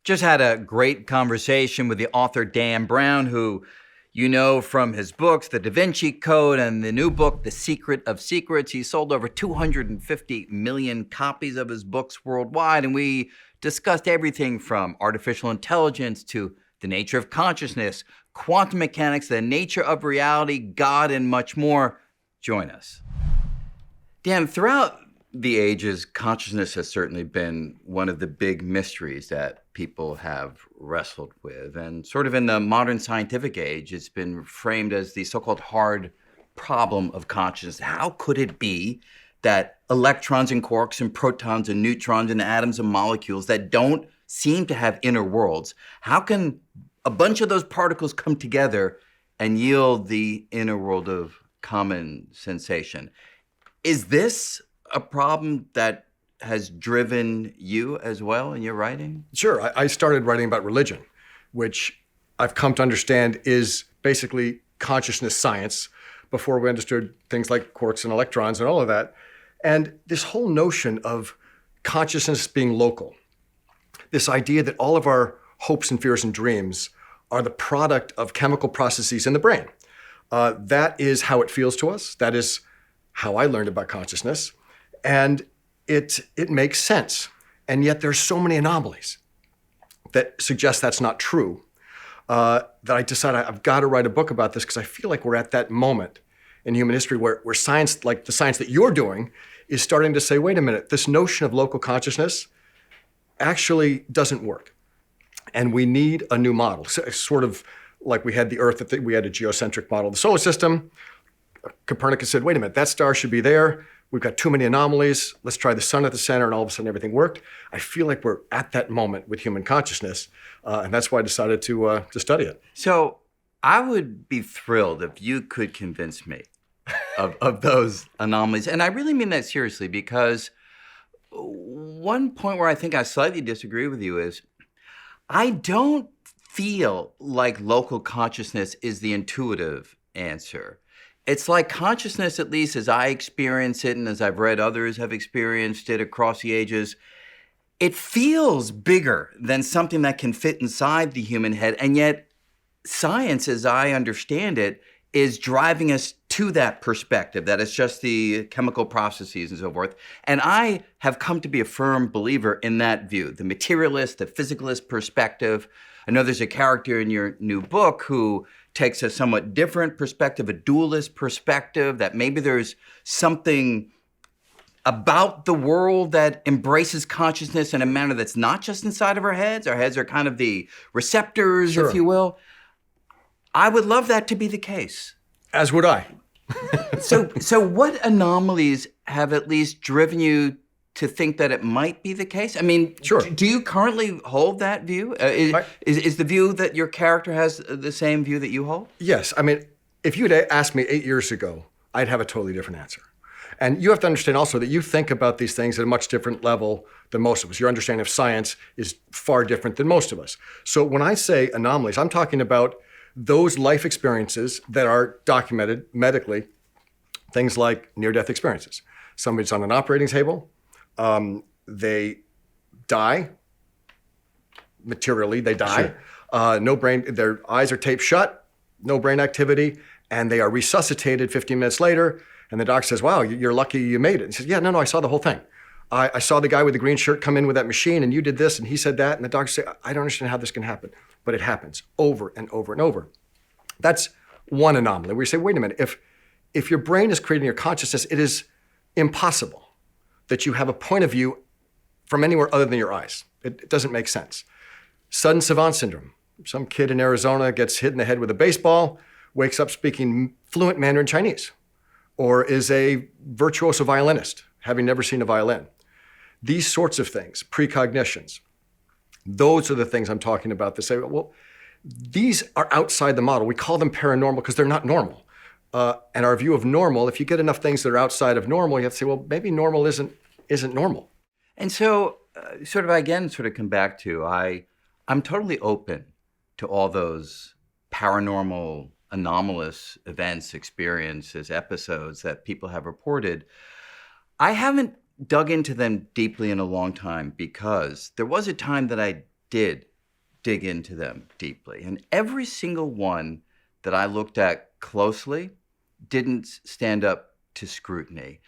Just had a great conversation with the author Dan Brown, who you know from his books, The Da Vinci Code and the new book, The Secret of Secrets. He sold over 250 million copies of his books worldwide, and we discussed everything from artificial intelligence to the nature of consciousness, quantum mechanics, the nature of reality, God, and much more. Join us. Dan, throughout the ages, consciousness has certainly been one of the big mysteries that people have wrestled with. And sort of in the modern scientific age, it's been framed as the so-called hard problem of consciousness. How could it be that electrons and quarks and protons and neutrons and atoms and molecules that don't seem to have inner worlds, how can a bunch of those particles come together and yield the inner world of common sensation? Is this a problem that has driven you as well in your writing? Sure. I started writing about religion, which I've come to understand is basically consciousness science before we understood things like quarks and electrons and all of that. And this whole notion of consciousness being local, this idea that all of our hopes and fears and dreams are the product of chemical processes in the brain. That is how it feels to us. That is how I learned about consciousness. And it makes sense. And yet there's so many anomalies that suggest that's not true that I decided I've got to write a book about this because I feel like we're at that moment in human history where science, like the science that you're doing, is starting to say, wait a minute, this notion of local consciousness actually doesn't work. And we need a new model. So it's sort of like we had the Earth, we had a geocentric model of the solar system. Copernicus said, wait a minute, that star should be there. We've got too many anomalies. Let's try the sun at the center, and all of a sudden everything worked. I feel like we're at that moment with human consciousness, and that's why I decided to study it. So I would be thrilled if you could convince me of those anomalies. And I really mean that seriously, because one point where I think I slightly disagree with you is I don't feel like local consciousness is the intuitive answer. It's like consciousness, at least as I experience it and as I've read others have experienced it across the ages, it feels bigger than something that can fit inside the human head. And yet science, as I understand it, is driving us to that perspective, that it's just the chemical processes and so forth. And I have come to be a firm believer in that view, the materialist, the physicalist perspective. I know there's a character in your new book who takes a somewhat different perspective, a dualist perspective, that maybe there's something about the world that embraces consciousness in a manner that's not just inside of our heads. Our heads are kind of the receptors, sure, if you will. I would love that to be the case. As would I. So what anomalies have at least driven you to think that it might be the case? I mean, sure. Do you currently hold that view? Is the view that your character has the same view that you hold? Yes. I mean, if you'd asked me 8 years ago, I'd have a totally different answer. And you have to understand also that you think about these things at a much different level than most of us. Your understanding of science is far different than most of us. So when I say anomalies, I'm talking about those life experiences that are documented medically, things like near-death experiences. Somebody's on an operating table, they die, materially they die, sure. No brain, their eyes are taped shut, no brain activity, and they are resuscitated 15 minutes later, and the doctor says, wow, you're lucky you made it. And he says, yeah, no, I saw the whole thing. I saw the guy with the green shirt come in with that machine, and you did this, and he said that, and the doctor said, I don't understand how this can happen. But it happens over and over and over. That's one anomaly where you say, wait a minute, if your brain is creating your consciousness, it is impossible that you have a point of view from anywhere other than your eyes. It doesn't make sense. Sudden savant syndrome. Some kid in Arizona gets hit in the head with a baseball, wakes up speaking fluent Mandarin Chinese, or is a virtuoso violinist, having never seen a violin. These sorts of things, precognitions, those are the things I'm talking about that say, well, these are outside the model. We call them paranormal because they're not normal. And our view of normal, if you get enough things that are outside of normal, you have to say, well, maybe normal isn't normal. And so sort of come back to, I'm totally open to all those paranormal, anomalous events, experiences, episodes that people have reported. I haven't dug into them deeply in a long time because there was a time that I did dig into them deeply. And every single one that I looked at closely didn't stand up to scrutiny.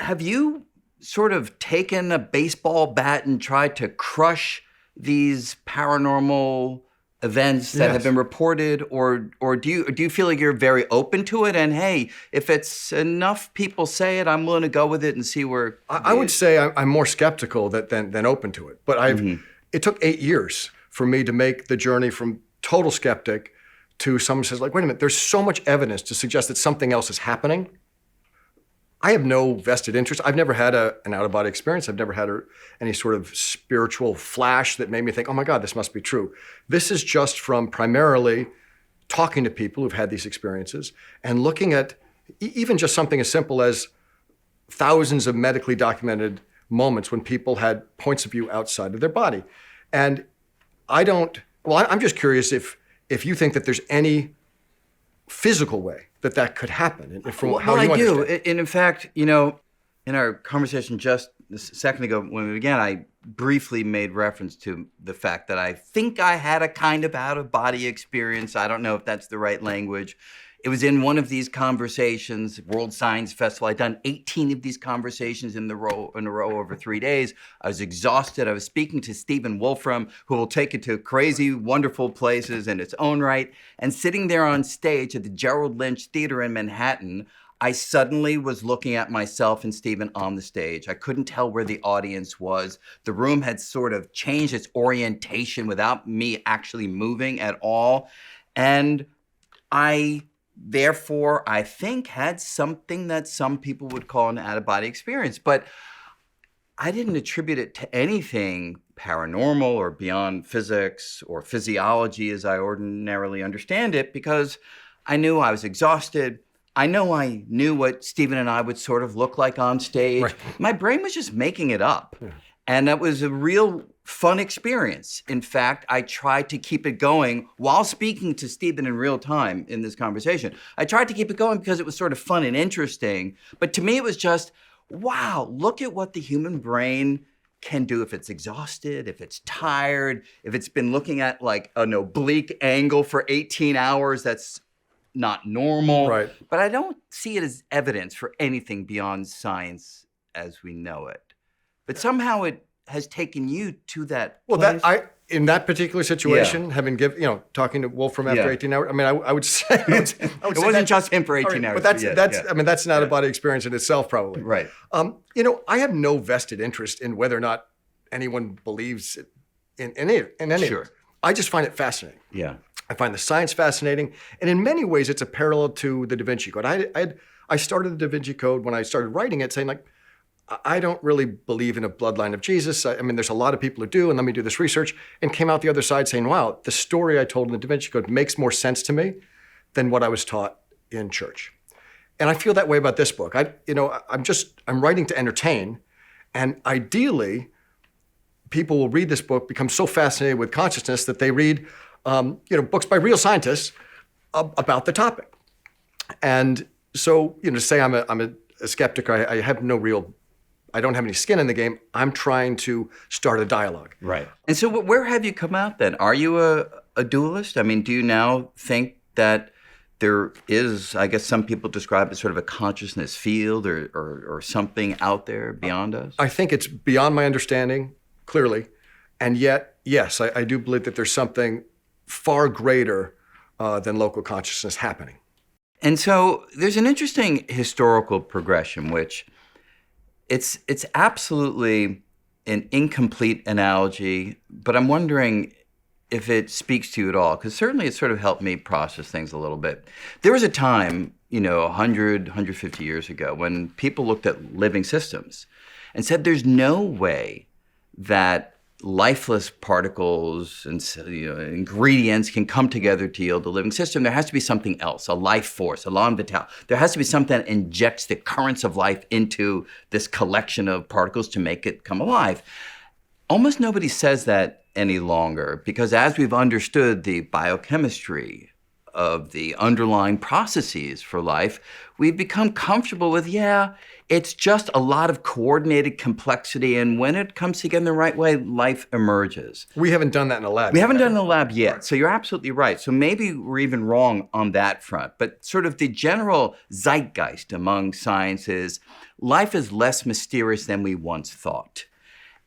Have you sort of taken a baseball bat and tried to crush these paranormal events that have been reported, or do you feel like you're very open to it? And hey, if it's enough people say it, I'm willing to go with it and see where. I would say I'm more skeptical than open to it. But it took 8 years for me to make the journey from total skeptic to someone who says, like, wait a minute, there's so much evidence to suggest that something else is happening. I have no vested interest. I've never had an out-of-body experience. I've never had any sort of spiritual flash that made me think, oh my God, this must be true. This is just from primarily talking to people who've had these experiences and looking at even just something as simple as thousands of medically documented moments when people had points of view outside of their body. And I'm just curious if you think that there's any physical way that could happen, and from how you understand. I do. And in fact, in our conversation just a second ago when we began, I briefly made reference to the fact that I think I had a kind of out-of-body experience. I don't know if that's the right language. It was in one of these conversations, worldsciencefestival. I'd done 18 of these conversations in a row over 3 days. I was exhausted. I was speaking to Stephen Wolfram, who will take it to crazy, wonderful places in its own right. And sitting there on stage at the Gerald Lynch Theater in Manhattan, I suddenly was looking at myself and Stephen on the stage. I couldn't tell where the audience was. The room had sort of changed its orientation without me actually moving at all. And therefore, I think had something that some people would call an out-of-body experience. But I didn't attribute it to anything paranormal or beyond physics or physiology as I ordinarily understand it, because I knew I was exhausted. I knew what Stephen and I would sort of look like on stage. Right. My brain was just making it up. Yeah. And that was a real fun experience. In fact, I tried to keep it going while speaking to Stephen in real time in this conversation. I tried to keep it going because it was sort of fun and interesting. But to me, it was just, wow, look at what the human brain can do if it's exhausted, if it's tired, if it's been looking at like an oblique angle for 18 hours, that's not normal. Right. But I don't see it as evidence for anything beyond science as we know it. But somehow it has taken you to that place. In that particular situation, having talking to Wolfram after 18 hours, I mean, I would say it wasn't just him for 18 hours. But that's an out-of-body experience in itself, probably. Right. I have no vested interest in whether or not anyone believes in any of it. I just find it fascinating. Yeah. I find the science fascinating, and in many ways, it's a parallel to the Da Vinci Code. I started the Da Vinci Code when I started writing it, saying like, I don't really believe in a bloodline of Jesus. I mean, there's a lot of people who do, and let me do this research, and came out the other side saying, wow, the story I told in the Da Vinci Code makes more sense to me than what I was taught in church. And I feel that way about this book. I'm writing to entertain, and ideally, people will read this book, become so fascinated with consciousness that they read, books by real scientists about the topic. And so, to say I'm a skeptic, I have I don't have any skin in the game. I'm trying to start a dialogue. Right. And so where have you come out then? Are you a dualist? I mean, do you now think that there is, I guess some people describe it as sort of a consciousness field or something out there beyond us? I think it's beyond my understanding, clearly. And yet, yes, I do believe that there's something far greater than local consciousness happening. And so there's an interesting historical progression, which it's absolutely an incomplete analogy, but I'm wondering if it speaks to you at all, because certainly it sort of helped me process things a little bit. There was a time, 100, 150 years ago, when people looked at living systems and said there's no way that lifeless particles and ingredients can come together to yield a living system. There has to be something else, a life force, a elan vital. There has to be something that injects the currents of life into this collection of particles to make it come alive. Almost nobody says that any longer, because as we've understood the biochemistry of the underlying processes for life, we've become comfortable with, it's just a lot of coordinated complexity, and when it comes together in the right way, life emerges. We haven't done that in a lab. We haven't done it in the lab yet, so you're absolutely right. So maybe we're even wrong on that front, but sort of the general zeitgeist among science is life is less mysterious than we once thought.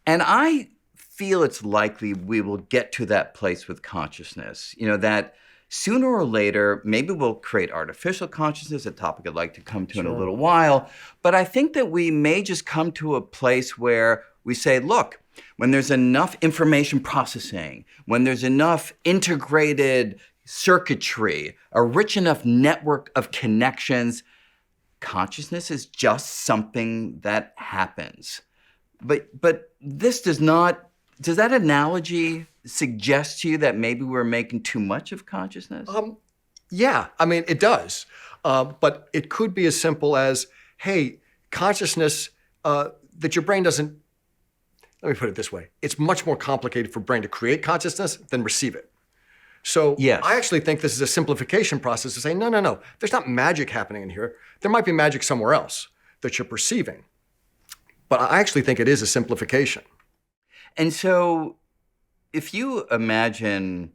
And I feel it's likely we will get to that place with consciousness, that sooner or later, maybe we'll create artificial consciousness, a topic I'd like to come to in a little while. But I think that we may just come to a place where we say, look, when there's enough information processing, when there's enough integrated circuitry, a rich enough network of connections, consciousness is just something that happens. But this does that analogy suggest to you that maybe we're making too much of consciousness? Yeah, I mean, it does. But it could be as simple as, hey, consciousness, that your brain doesn't, let me put it this way. It's much more complicated for brain to create consciousness than receive it. So yes. I actually think this is a simplification process to say, no. There's not magic happening in here. There might be magic somewhere else that you're perceiving. But I actually think it is a simplification. And so if you imagine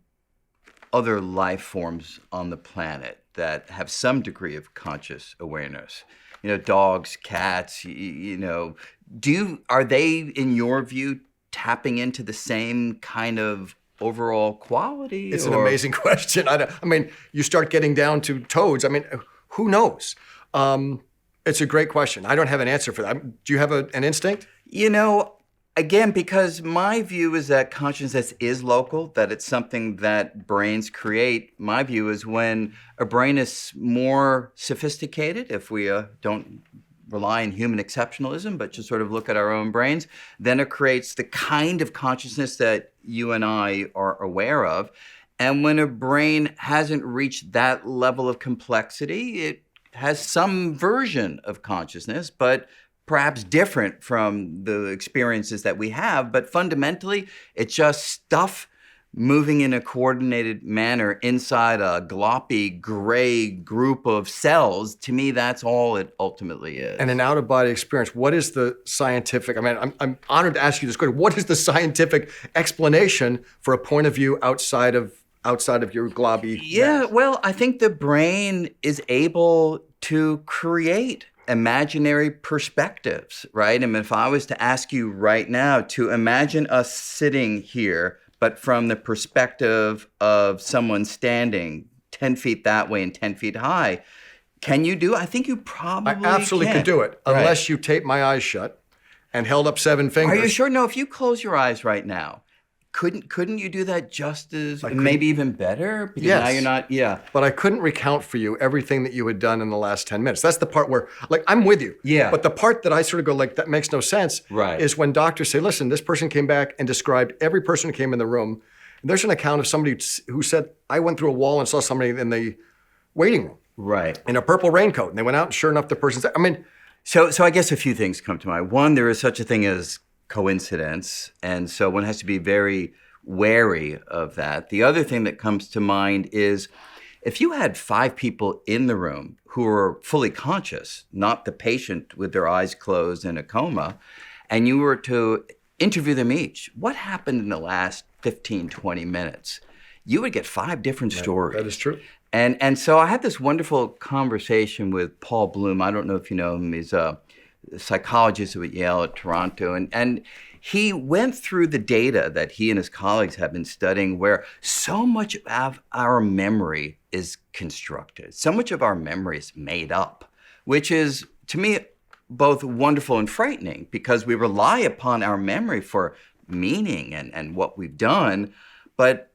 other life forms on the planet that have some degree of conscious awareness, dogs, cats, are they, in your view, tapping into the same kind of overall quality? It's an amazing question. I mean, you start getting down to toads. I mean, who knows? It's a great question. I don't have an answer for that. Do you have an instinct? Again, because my view is that consciousness is local, that it's something that brains create. My view is when a brain is more sophisticated, if we don't rely on human exceptionalism, but just sort of look at our own brains, then it creates the kind of consciousness that you and I are aware of. And when a brain hasn't reached that level of complexity, it has some version of consciousness, but perhaps different from the experiences that we have, but fundamentally, it's just stuff moving in a coordinated manner inside a gloppy, gray group of cells. To me, that's all it ultimately is. And an out-of-body experience, what is the scientific, I'm honored to ask you this question, what is the scientific explanation for a point of view outside of your globby mass? Well, I think the brain is able to create imaginary perspectives, right? I mean, if I was to ask you right now to imagine us sitting here, but from the perspective of someone standing 10 feet that way and 10 feet high, can you do it? I think you probably I absolutely could do it, unless you taped my eyes shut and held up 7 fingers. Are you sure? No, if you close your eyes right now, couldn't you do that just as, maybe even better? Because yes. Now you're not, But I couldn't recount for you everything that you had done in the last 10 minutes. That's the part where, I'm with you. Yeah. But the part that I sort of go, that makes no sense, is when doctors say, listen, this person came back and described every person who came in the room. And there's an account of somebody who said, I went through a wall and saw somebody in the waiting room. Right. In a purple raincoat. And they went out and sure enough, the person said, So I guess a few things come to mind. One, there is such a thing as coincidence. And so one has to be very wary of that. The other thing that comes to mind is if you had 5 people in the room who were fully conscious, not the patient with their eyes closed in a coma, and you were to interview them each, what happened in the last 15, 20 minutes? You would get 5 different stories. That is true. And so I had this wonderful conversation with Paul Bloom. I don't know if you know him. He's a psychologist at Yale at Toronto. And he went through the data that he and his colleagues have been studying where so much of our memory is constructed. So much of our memory is made up, which is, to me, both wonderful and frightening because we rely upon our memory for meaning and what we've done. But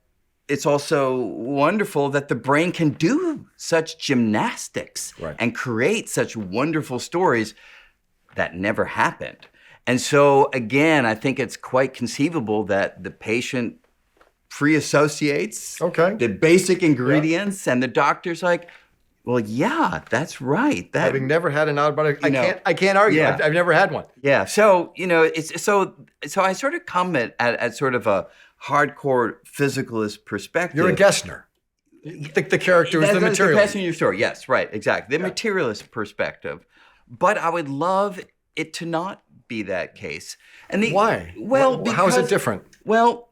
it's also wonderful that the brain can do such gymnastics and create such wonderful stories that never happened. And so, again, I think it's quite conceivable that the patient free associates the basic ingredients and the doctor's like, well, yeah, that's right. Having never had an out-of-body, I can't argue. Yeah. I've never had one. Yeah. So, it's so I sort of come at sort of a hardcore physicalist perspective. You're a Gessner. The character is the That's materialist. passing your story. Yes, right, exactly. The materialist perspective. But I would love it to not be that case. And Why? Well, How is it because- different? Well,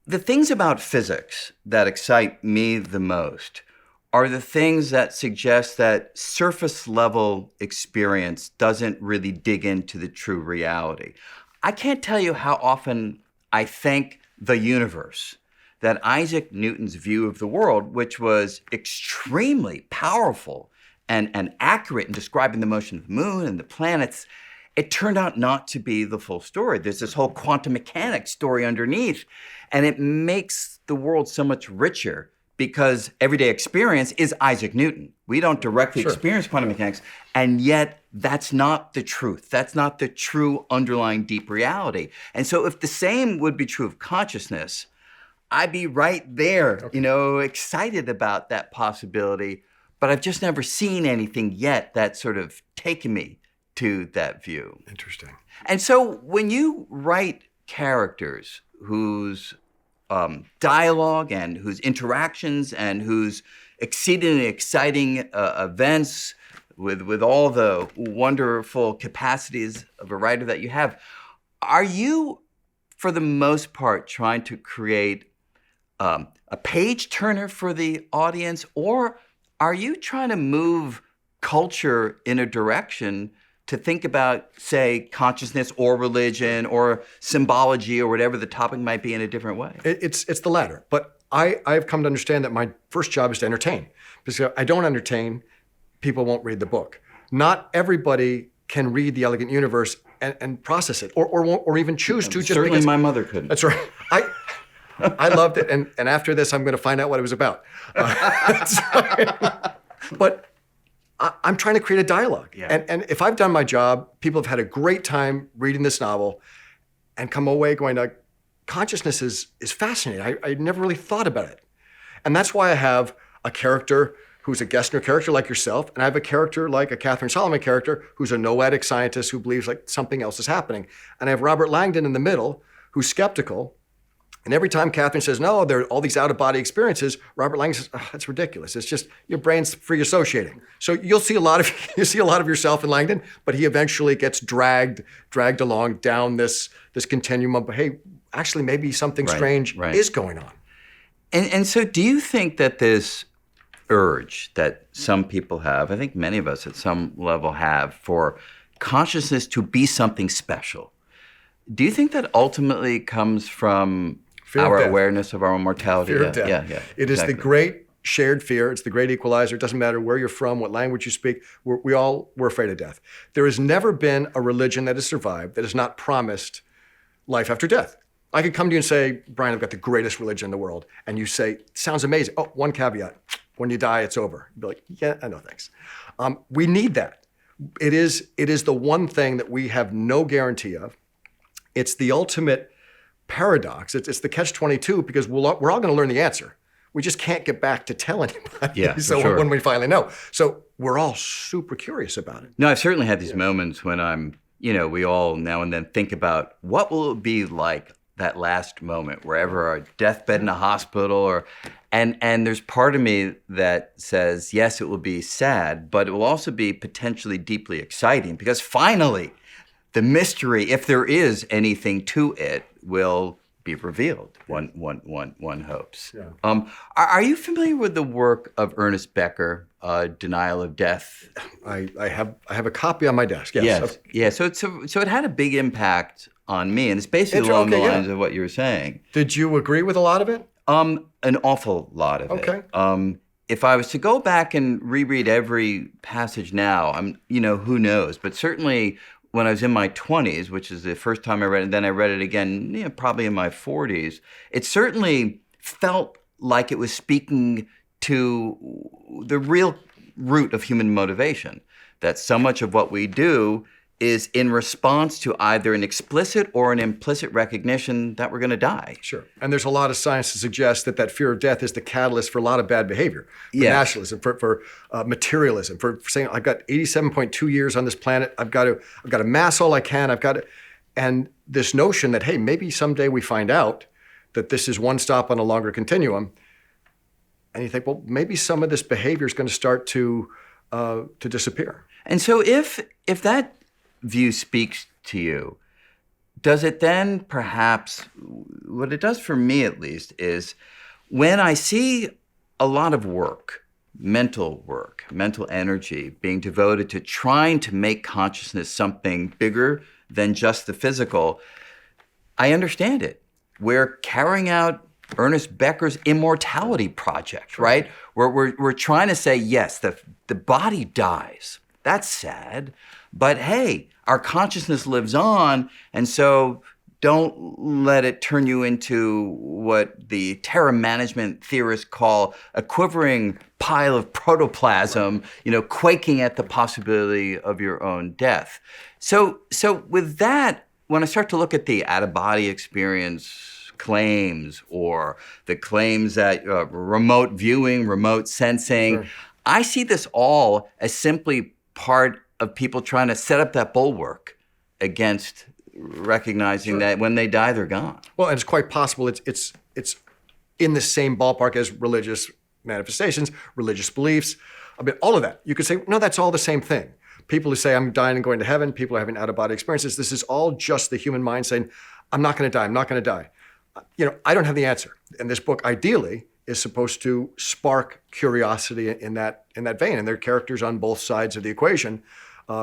the things about physics that excite me the most are the things that suggest that surface level experience doesn't really dig into the true reality. I can't tell you how often I thank the universe that Isaac Newton's view of the world, which was extremely powerful and accurate in describing the motion of the moon and the planets, it turned out not to be the full story. There's this whole quantum mechanics story underneath, and it makes the world so much richer because everyday experience is Isaac Newton. We don't directly experience quantum mechanics, and yet that's not the truth. That's not the true underlying deep reality. And so if the same would be true of consciousness, I'd be right there, excited about that possibility, but I've just never seen anything yet that's sort of taken me to that view. Interesting. And so when you write characters whose dialogue and whose interactions and whose exceedingly exciting events with all the wonderful capacities of a writer that you have, are you, for the most part, trying to create a page turner for the audience, or are you trying to move culture in a direction to think about, say, consciousness or religion or symbology or whatever the topic might be in a different way? It's the latter. But I've come to understand that my first job is to entertain. Because if I don't entertain, people won't read the book. Not everybody can read The Elegant Universe and process it, or even choose to. Just Certainly because, my mother couldn't. That's right. I loved it, and after this, I'm going to find out what it was about. But I'm trying to create a dialogue. Yeah. And if I've done my job, people have had a great time reading this novel and come away going, consciousness is fascinating. I never really thought about it. And that's why I have a character who's a Gessner character like yourself, and I have a character like a Catherine Solomon character who's a noetic scientist who believes like something else is happening. And I have Robert Langdon in the middle who's skeptical. And every time Catherine says, no, there are all these out-of-body experiences, Robert Langdon says, oh, that's ridiculous. It's just your brain's free associating. So you'll see a lot of yourself in Langdon, but he eventually gets dragged along down this continuum of, hey, actually maybe something strange is going on. And so do you think that this urge that some people have, I think many of us at some level have, for consciousness to be something special, do you think that ultimately comes from our awareness of our own mortality? Fear of death. Yeah, It is the great shared fear. It's the great equalizer. It doesn't matter where you're from, what language you speak. We're afraid of death. There has never been a religion that has survived that has not promised life after death. I could come to you and say, Brian, I've got the greatest religion in the world. And you say, sounds amazing. Oh, one caveat. When you die, it's over. You'd be like, yeah, no thanks. We need that. It is the one thing that we have no guarantee of. It's the ultimate paradox. It's the catch-22 because we're all going to learn the answer. We just can't get back to tell anybody. Yeah, so sure. When we finally know. So we're all super curious about it. No, I've certainly had these moments when we all now and then think about what will it be like that last moment, wherever our deathbed in a hospital, and there's part of me that says, yes, it will be sad, but it will also be potentially deeply exciting because finally, the mystery, if there is anything to it, will be revealed. One hopes. Yeah. Are you familiar with the work of Ernest Becker, Denial of Death? I have a copy on my desk. Yes. Yeah. So it had a big impact on me, and it's basically along the lines of what you were saying. Did you agree with a lot of it? An awful lot of it. Okay. If I was to go back and reread every passage now, who knows? But certainly when I was in my 20s, which is the first time I read it, and then I read it again, probably in my 40s, it certainly felt like it was speaking to the real root of human motivation, that so much of what we do is in response to either an explicit or an implicit recognition that we're going to die. Sure. And there's a lot of science to suggest that fear of death is the catalyst for a lot of bad behavior. For nationalism, for materialism, for saying, I've got 87.2 years on this planet. I've got to amass all I can. And this notion that, hey, maybe someday we find out that this is one stop on a longer continuum. And you think, well, maybe some of this behavior is going to start to disappear. And so if that view speaks to you, does it then perhaps, what it does for me at least, is when I see a lot of work, mental energy being devoted to trying to make consciousness something bigger than just the physical, I understand it. We're carrying out Ernest Becker's Immortality project, right? We're trying to say, yes, the body dies. That's sad. But hey, our consciousness lives on, and so don't let it turn you into what the terror management theorists call a quivering pile of protoplasm, quaking at the possibility of your own death. So with that, when I start to look at the out-of-body experience claims or the claims that remote viewing, remote sensing, I see this all as simply part of people trying to set up that bulwark against recognizing that when they die, they're gone. Well, and it's quite possible it's in the same ballpark as religious manifestations, religious beliefs. I mean, all of that. You could say, no, that's all the same thing. People who say, I'm dying and going to heaven, people are having out-of-body experiences. This is all just the human mind saying, I'm not going to die, I'm not going to die. I don't have the answer. And this book, ideally, is supposed to spark curiosity in that vein. And there are characters on both sides of the equation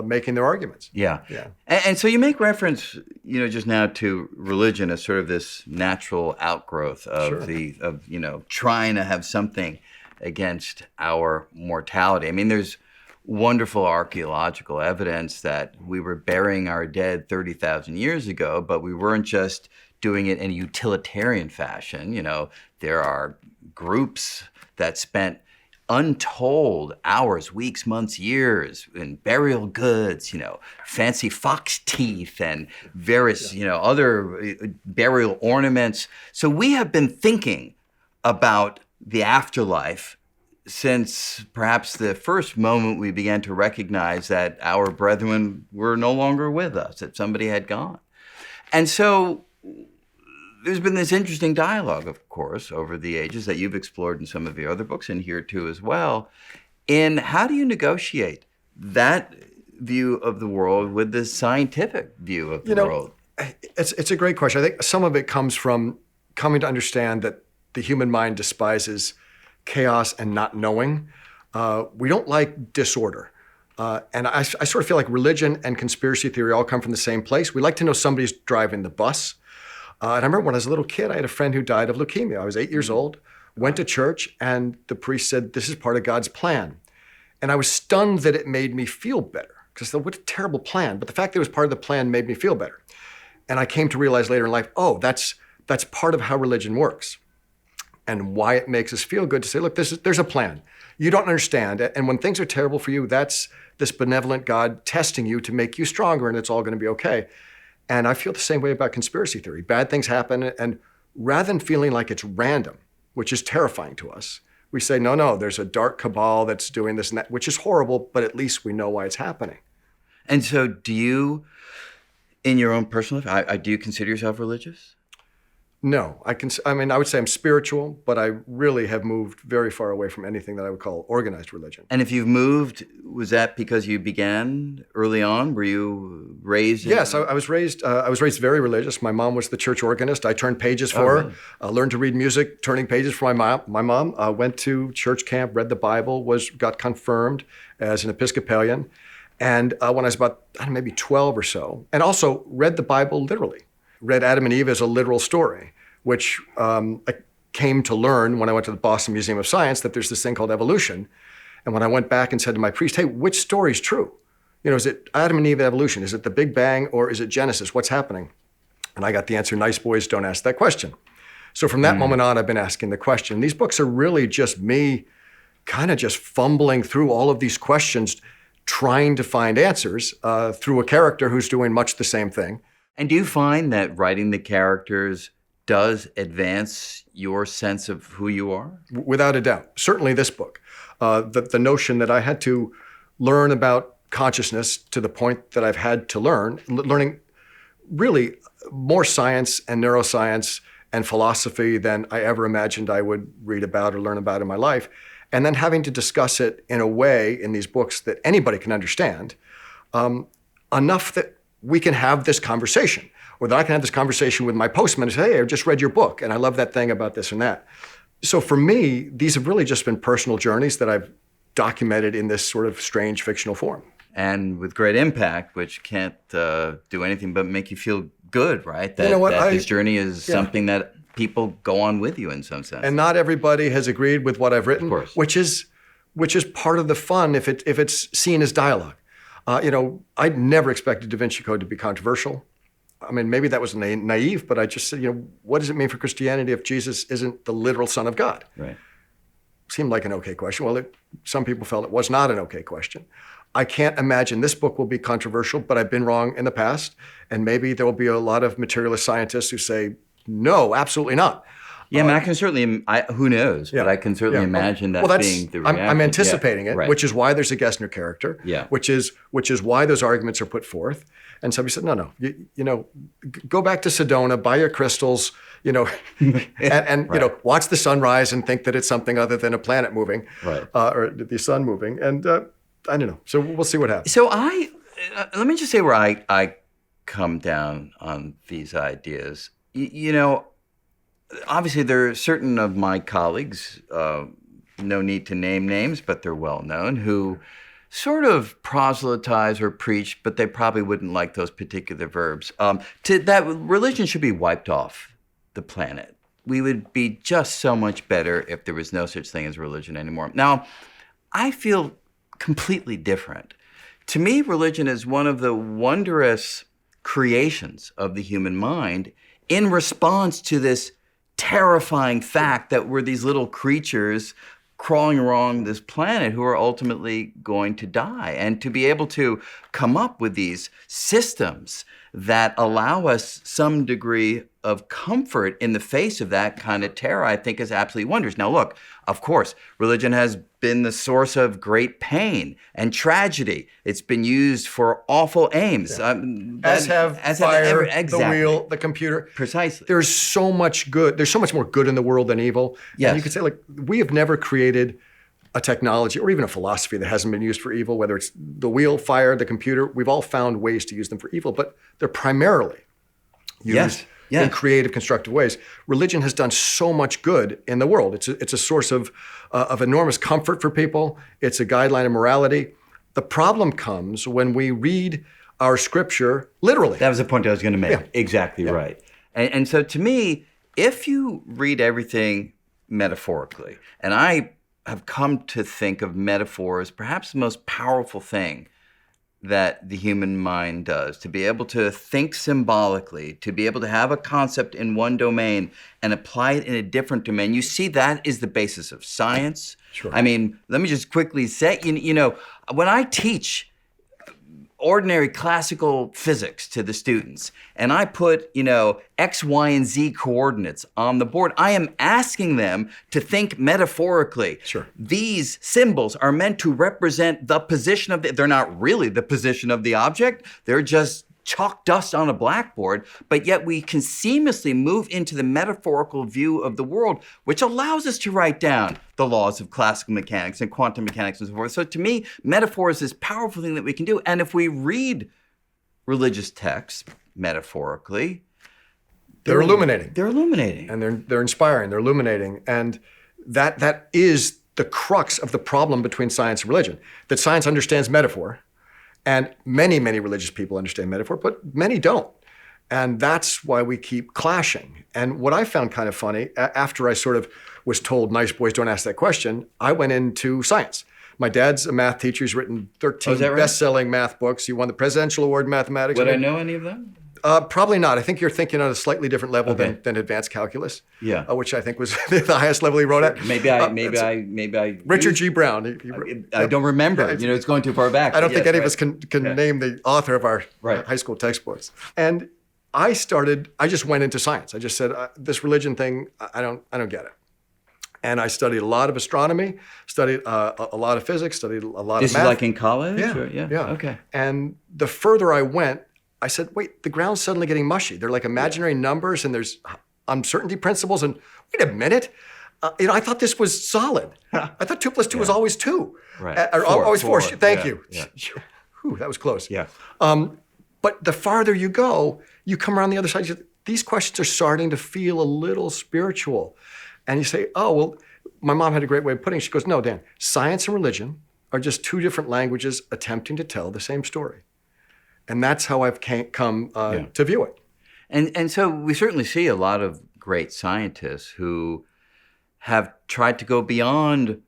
making their arguments. Yeah. And so you make reference, just now to religion as sort of this natural outgrowth of trying to have something against our mortality. I mean, there's wonderful archaeological evidence that we were burying our dead 30,000 years ago, but we weren't just doing it in a utilitarian fashion. There are groups that spent untold hours, weeks, months, years in burial goods, fancy fox teeth and various, other burial ornaments. So we have been thinking about the afterlife since perhaps the first moment we began to recognize that our brethren were no longer with us, that somebody had gone. And so there's been this interesting dialogue, of course, over the ages that you've explored in some of your other books and here too as well, in how do you negotiate that view of the world with the scientific view of the world? It's a great question. I think some of it comes from coming to understand that the human mind despises chaos and not knowing. We don't like disorder. And I sort of feel like religion and conspiracy theory all come from the same place. We like to know somebody's driving the bus. And I remember when I was a little kid, I had a friend who died of leukemia. I was 8 years old, went to church, and the priest said, this is part of God's plan. And I was stunned that it made me feel better, because I thought, what a terrible plan. But the fact that it was part of the plan made me feel better. And I came to realize later in life, that's part of how religion works and why it makes us feel good to say, look, there's a plan. You don't understand. And when things are terrible for you, that's this benevolent God testing you to make you stronger, and it's all going to be okay. And I feel the same way about conspiracy theory. Bad things happen, and rather than feeling like it's random, which is terrifying to us, we say, no, there's a dark cabal that's doing this and that, which is horrible, but at least we know why it's happening. And so do you, in your own personal life, do you consider yourself religious? No, I would say I'm spiritual, but I really have moved very far away from anything that I would call organized religion. And if you've moved, was that because you began early on? Were you raised? Yes, I was raised very religious. My mom was the church organist. I turned pages for her. Really? Learned to read music, turning pages for my mom. My mom went to church camp, read the Bible, got confirmed as an Episcopalian. And when I was about, maybe 12 or so, and also read the Bible literally. Read Adam and Eve as a literal story, which I came to learn when I went to the Boston Museum of Science that there's this thing called evolution. And when I went back and said to my priest, hey, which story's true? Is it Adam and Eve evolution? Is it the Big Bang or is it Genesis? What's happening? And I got the answer, nice boys don't ask that question. So from that moment on, I've been asking the question. These books are really just me kind of just fumbling through all of these questions, trying to find answers through a character who's doing much the same thing. And do you find that writing the characters does advance your sense of who you are? Without a doubt. Certainly this book. The notion that I had to learn about consciousness to the point that I've had to learning really more science and neuroscience and philosophy than I ever imagined I would read about or learn about in my life. And then having to discuss it in a way in these books that anybody can understand, enough that we can have this conversation, or that I can have this conversation with my postman and say, hey, I just read your book and I love that thing about this and that. So for me, these have really just been personal journeys that I've documented in this sort of strange fictional form. And with great impact, which can't do anything but make you feel good, right? That, you know what? that this journey is something that people go on with you in some sense. And not everybody has agreed with what I've written, of course. which is part of the fun if it's seen as dialogue. I'd never expected Da Vinci Code to be controversial. I mean, maybe that was naive, but I just said, what does it mean for Christianity if Jesus isn't the literal Son of God? Right. Seemed like an okay question. Well, some people felt it was not an okay question. I can't imagine this book will be controversial, but I've been wrong in the past. And maybe there will be a lot of materialist scientists who say, no, absolutely not. Yeah, I mean, I can certainly, who knows, but I can certainly imagine that being the reaction. I'm anticipating it, right. which is why there's a Gessner character, which is why those arguments are put forth. And somebody said, no, go back to Sedona, buy your crystals, and watch the sunrise and think that it's something other than a planet moving, or the sun moving. And I don't know. So we'll see what happens. So let me just say where I come down on these ideas. Obviously, there are certain of my colleagues, no need to name names, but they're well known, who sort of proselytize or preach, but they probably wouldn't like those particular verbs. That religion should be wiped off the planet. We would be just so much better if there was no such thing as religion anymore. Now, I feel completely different. To me, religion is one of the wondrous creations of the human mind in response to this terrifying fact that we're these little creatures crawling around this planet who are ultimately going to die. And to be able to come up with these systems that allow us some degree of comfort in the face of that kind of terror, I think is absolutely wondrous. Now, look, of course, religion has been the source of great pain and tragedy. It's been used for awful aims. As have fire, the wheel, the computer. Precisely. There's so much good. There's so much more good in the world than evil. Yes. And you could say, we have never created a technology or even a philosophy that hasn't been used for evil, whether it's the wheel, fire, the computer. We've all found ways to use them for evil, but they're primarily used in creative, constructive ways. Religion has done so much good in the world. It's a source of enormous comfort for people. It's a guideline of morality. The problem comes when we read our scripture literally. That was the point I was going to make. Yeah. Exactly right. And so to me, if you read everything metaphorically, and I have come to think of metaphor as perhaps the most powerful thing that the human mind does, to be able to think symbolically, to be able to have a concept in one domain and apply it in a different domain. You see, that is the basis of science. Sure. I mean, let me just quickly say, when I teach ordinary classical physics to the students, and I put, X, Y, and Z coordinates on the board, I am asking them to think metaphorically. Sure. These symbols are meant to represent the position of they're not really the position of the object, they're just chalk dust on a blackboard, but yet we can seamlessly move into the metaphorical view of the world, which allows us to write down the laws of classical mechanics and quantum mechanics and so forth. So to me, metaphor is this powerful thing that we can do. And if we read religious texts metaphorically, they're illuminating. They're illuminating. And they're inspiring, they're illuminating. And that is the crux of the problem between science and religion, that science understands metaphor. And many, many religious people understand metaphor, but many don't. And that's why we keep clashing. And what I found kind of funny, after I sort of was told, nice boys don't ask that question, I went into science. My dad's a math teacher. He's written 13 best-selling math books. He won the Presidential Award in Mathematics. Would I know any of them? Probably not. I think you're thinking on a slightly different level than advanced calculus, which I think was the highest level he wrote at. Maybe I. Richard G. Brown. I don't remember. It's going too far back. I don't think any of us can name the author of our high school textbooks. And I just went into science. I just said, this religion thing, I don't get it. And I studied a lot of astronomy, studied a lot of physics, studied a lot of math. This is like in college? Yeah. Okay. And the further I went, I said, wait, the ground's suddenly getting mushy. They're like imaginary numbers, and there's uncertainty principles, and wait a minute, I thought this was solid. I thought 2 + 2 was always 2. Right. Or always 4. Thank you. Yeah. Whew, that was close. Yeah. But the farther you go, you come around the other side. These questions are starting to feel a little spiritual. And you say, oh, well, my mom had a great way of putting it. She goes, no, Dan, science and religion are just 2 different languages attempting to tell the same story. And that's how I've come to view it. And so we certainly see a lot of great scientists who have tried to go beyond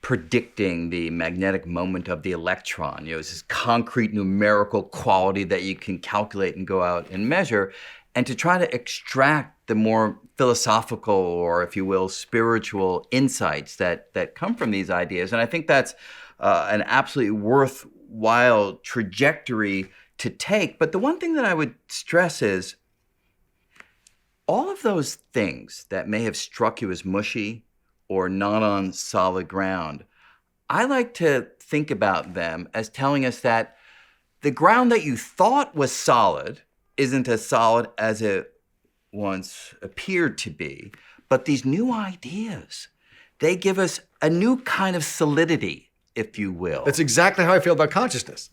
predicting the magnetic moment of the electron. It's this concrete numerical quality that you can calculate and go out and measure, and to try to extract the more philosophical, or if you will, spiritual insights that come from these ideas. And I think that's an absolutely worthwhile trajectory to take. But the one thing that I would stress is all of those things that may have struck you as mushy or not on solid ground, I like to think about them as telling us that the ground that you thought was solid isn't as solid as it once appeared to be. But these new ideas, they give us a new kind of solidity, if you will. That's exactly how I feel about consciousness.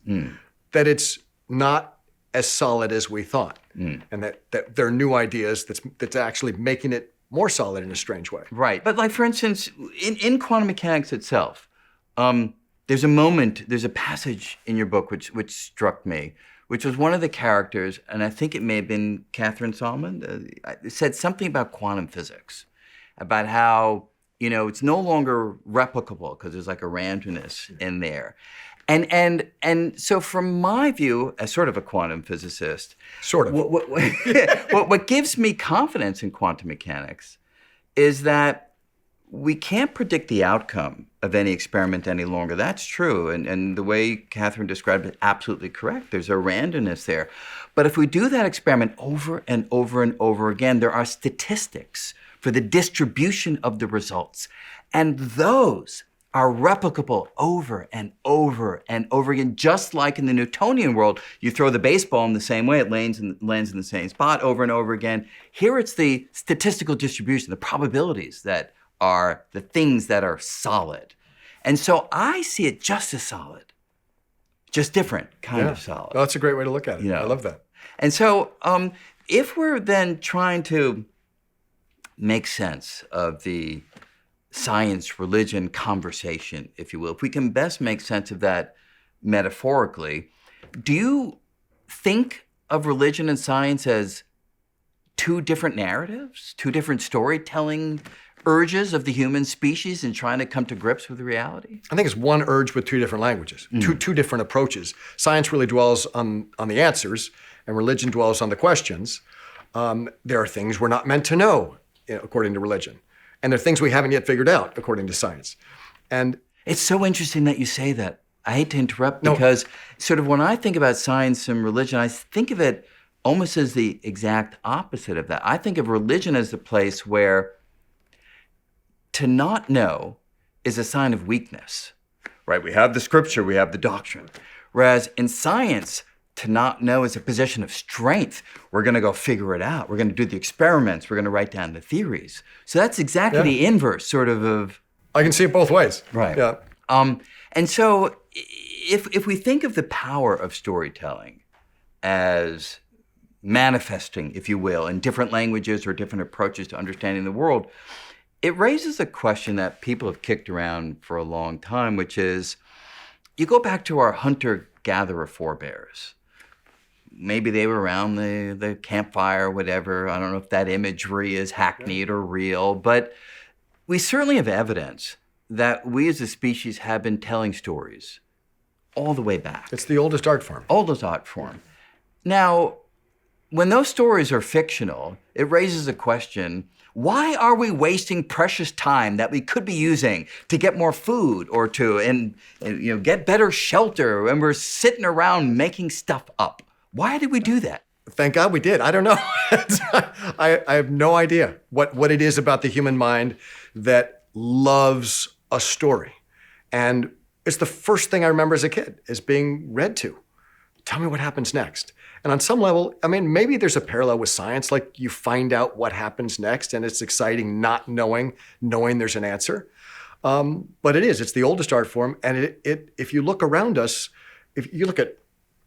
That it's not as solid as we thought. And that there are new ideas that's actually making it more solid in a strange way. Right. But like, for instance, in quantum mechanics itself, there's a passage in your book which struck me, which was one of the characters, and I think it may have been Catherine Solomon, said something about quantum physics, about how, it's no longer replicable because there's like a randomness in there. And so from my view, as sort of a quantum physicist, sort of, what gives me confidence in quantum mechanics is that we can't predict the outcome of any experiment any longer. That's true. And the way Catherine described it, absolutely correct. There's a randomness there. But if we do that experiment over and over and over again, there are statistics for the distribution of the results. And those are replicable over and over and over again, just like in the Newtonian world. You throw the baseball in the same way, it lands in the same spot over and over again. Here it's the statistical distribution, the probabilities that are the things that are solid. And so I see it just as solid, just different kind of solid. Well, that's a great way to look at it. I love that. And so if we're then trying to make sense of the science, religion, conversation, if you will, if we can best make sense of that metaphorically, do you think of religion and science as 2 different narratives, 2 different storytelling urges of the human species in trying to come to grips with reality? I think it's one urge with 2 different languages, two different approaches. Science really dwells on the answers, and religion dwells on the questions. There are things we're not meant to know, according to religion. And there are things we haven't yet figured out, according to science. And it's so interesting that you say that. I hate to interrupt, because sort of when I think about science and religion, I think of it almost as the exact opposite of that. I think of religion as the place where to not know is a sign of weakness, right? We have the scripture, we have the doctrine. Whereas in science, to not know is a position of strength. We're going to go figure it out. We're going to do the experiments. We're going to write down the theories. So that's exactly the inverse sort of. I can see it both ways. Right. Yeah. And so if we think of the power of storytelling as manifesting, if you will, in different languages or different approaches to understanding the world, it raises a question that people have kicked around for a long time, which is, you go back to our hunter-gatherer forebears. Maybe they were around the campfire or whatever. I don't know if that imagery is hackneyed or real, but we certainly have evidence that we as a species have been telling stories all the way back. It's the oldest art form. Oldest art form. Now, when those stories are fictional, it raises a question: why are we wasting precious time that we could be using to get more food or to get better shelter when we're sitting around making stuff up? Why did we do that? Thank God we did. I don't know. I have no idea what it is about the human mind that loves a story. And it's the first thing I remember as a kid, is being read to. Tell me what happens next. And on some level, I mean, maybe there's a parallel with science, like you find out what happens next and it's exciting not knowing there's an answer. But it's the oldest art form. And if you look around us, if you look at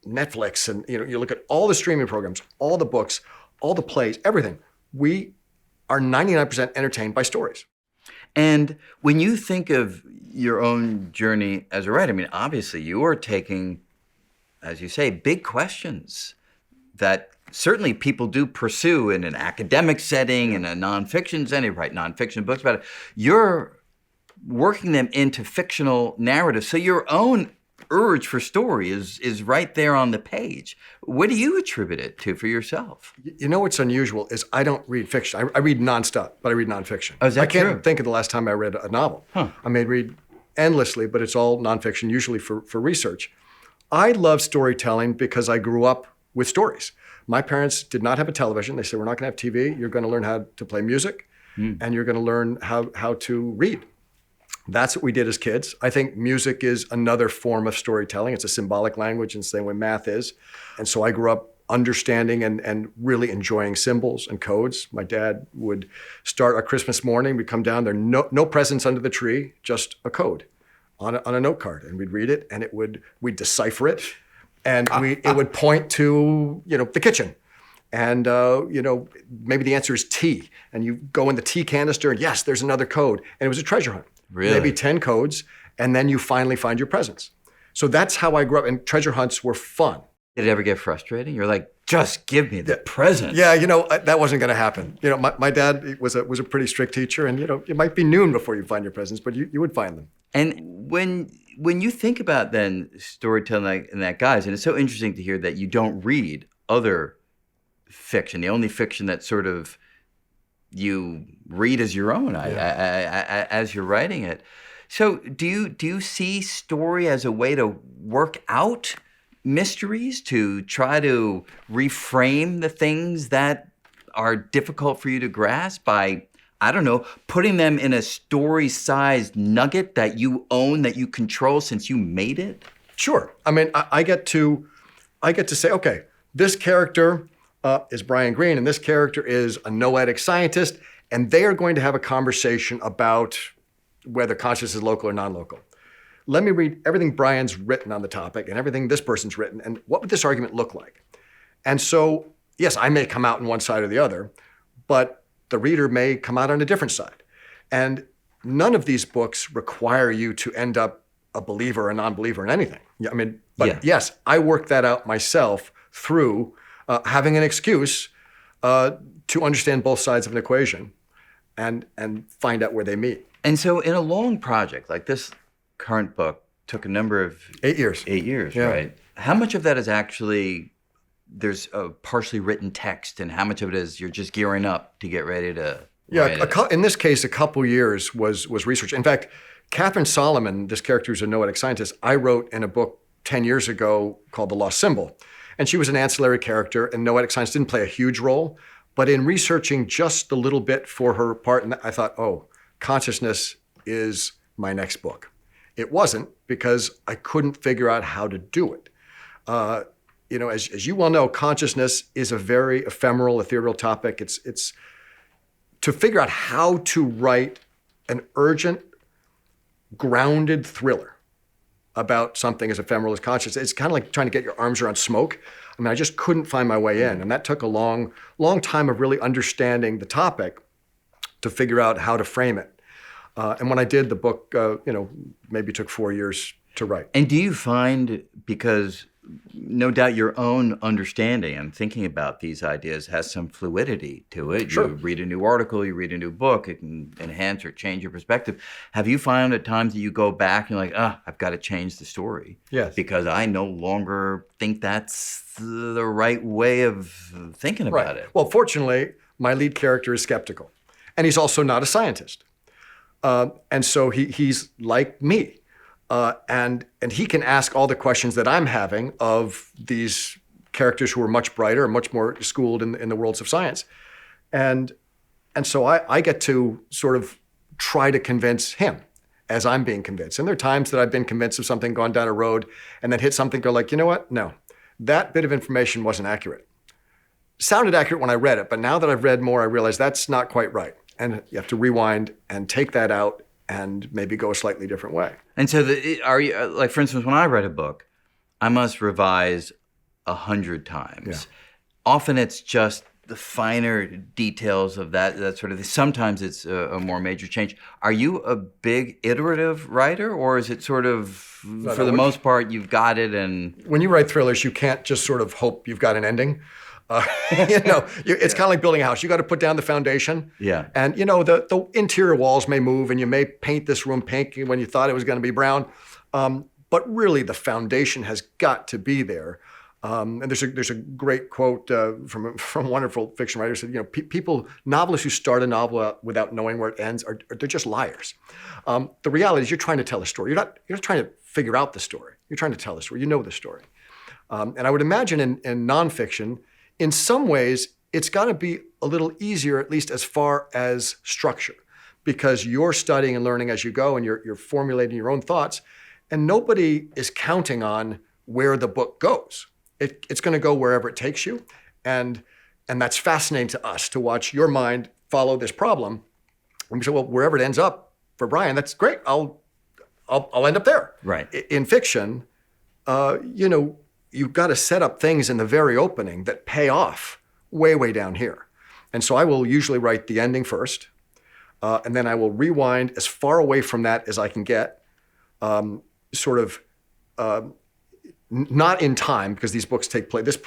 Netflix and you look at all the streaming programs, all the books, all the plays, everything, we are 99% entertained by stories. And when you think of your own journey as a writer, I mean, obviously you are taking, as you say, big questions that certainly people do pursue in an academic setting, in a nonfiction setting, write nonfiction books about it. You're working them into fictional narratives. So your own urge for story is right there on the page. What do you attribute it to for yourself? You know what's unusual is I don't read fiction. I read nonstop, but I read nonfiction. Oh, is that I can't true? think of the last time I read a novel. Huh. I may read endlessly, but it's all nonfiction, usually for research. I love storytelling because I grew up with stories. My parents did not have a television. They said, we're not going to have TV. You're going to learn how to play music, and you're going to learn how to read. That's what we did as kids. I think music is another form of storytelling. It's a symbolic language in the same way math is. And so I grew up understanding and really enjoying symbols and codes. My dad would start a Christmas morning. We'd come down there, no presents under the tree, just a code on a note card. And we'd read it, and we'd decipher it. And it would point to, the kitchen. And, maybe the answer is tea. And you go in the tea canister, and yes, there's another code. And it was a treasure hunt. Really? Maybe 10 codes, and then you finally find your presents. So that's how I grew up, and treasure hunts were fun. Did it ever get frustrating? You're like, just give me the present. Yeah, that wasn't going to happen. My dad was a pretty strict teacher, and, it might be noon before you find your presents, but you would find them. And when you think about then storytelling in that guise, and it's so interesting to hear that you don't read other fiction, the only fiction that sort of you read as your own, as you're writing it. So do you see story as a way to work out mysteries, to try to reframe the things that are difficult for you to grasp by, I don't know, putting them in a story-sized nugget that you own, that you control since you made it? Sure. I mean, I get to say, okay, this character is Brian Greene, and this character is a noetic scientist, and they are going to have a conversation about whether consciousness is local or non-local. Let me read everything Brian's written on the topic and everything this person's written, and what would this argument look like? And so, yes, I may come out on one side or the other, but the reader may come out on a different side. And none of these books require you to end up a believer or a non-believer in anything. Yes, I worked that out myself through having an excuse to understand both sides of an equation and find out where they meet. And so in a long project like this current book took a number of 8 years. 8 years, Yeah. right? How much of that is actually, there's a partially written text, and how much of it is you're just gearing up to get ready to write it? In this case, a couple years was research. In fact, Catherine Solomon, this character who's a noetic scientist, I wrote in a book 10 years ago called The Lost Symbol. And she was an ancillary character, and noetic science didn't play a huge role. But in researching just a little bit for her part, I thought, consciousness is my next book. It wasn't, because I couldn't figure out how to do it. As you well know, consciousness is a very ephemeral, ethereal topic. It's to figure out how to write an urgent, grounded thriller about something as ephemeral as consciousness. It's kind of like trying to get your arms around smoke. I mean, I just couldn't find my way in. And that took a long, long time of really understanding the topic to figure out how to frame it. And when I did, the book, maybe took 4 years to write. And do you find, because no doubt your own understanding and thinking about these ideas has some fluidity to it. Sure. You read a new article, you read a new book, it can enhance or change your perspective. Have you found at times that you go back and you're like, I've got to change the story? Yes. Because I no longer think that's the right way of thinking about it. Well, fortunately, my lead character is skeptical. And he's also not a scientist. And so he's like me. And he can ask all the questions that I'm having of these characters who are much brighter and much more schooled in the worlds of science. And so I get to sort of try to convince him as I'm being convinced. And there are times that I've been convinced of something, gone down a road, and then hit something, go like, you know what? No, that bit of information wasn't accurate. Sounded accurate when I read it, but now that I've read more, I realize that's not quite right. And you have to rewind and take that out and maybe go a slightly different way. And so, are you like, for instance, when I read a book, I must revise 100 times. Yeah. Often it's just the finer details of that sort of thing. Sometimes it's a more major change. Are you a big iterative writer, or is it sort of, for the most part, you've got it and... When you write thrillers, you can't just sort of hope you've got an ending. It's kind of like building a house. You got to put down the foundation. Yeah. And, the interior walls may move, and you may paint this room pink when you thought it was going to be brown. But really, the foundation has got to be there. And there's a great quote from a wonderful fiction writer who said, novelists who start a novel without knowing where it ends, they're just liars. The reality is you're trying to tell a story. You're not trying to figure out the story. You're trying to tell the story. You know the story. And I would imagine in nonfiction, in some ways, it's got to be a little easier, at least as far as structure, because you're studying and learning as you go, and you're formulating your own thoughts, and nobody is counting on where the book goes. It's going to go wherever it takes you, and that's fascinating to us to watch your mind follow this problem. And we say, well, wherever it ends up for Brian, that's great. I'll end up there. Right. In fiction, you've got to set up things in the very opening that pay off way down here. And so I will usually write the ending first, and then I will rewind as far away from that as I can get, not in time, because these books take place, this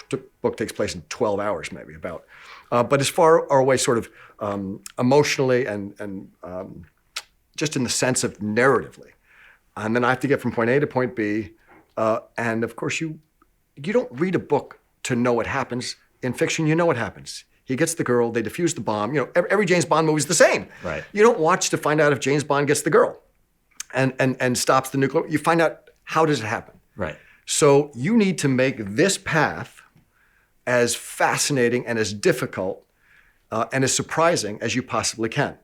book takes place in 12 hours maybe about, but as far away sort of emotionally and just in the sense of narratively. And then I have to get from point A to point B. And of course, you don't read a book to know what happens. In fiction, you know what happens. He gets the girl, they defuse the bomb. Every James Bond movie is the same. Right. You don't watch to find out if James Bond gets the girl and stops the nuclear. You find out, how does it happen? Right. So you need to make this path as fascinating and as difficult and as surprising as you possibly can.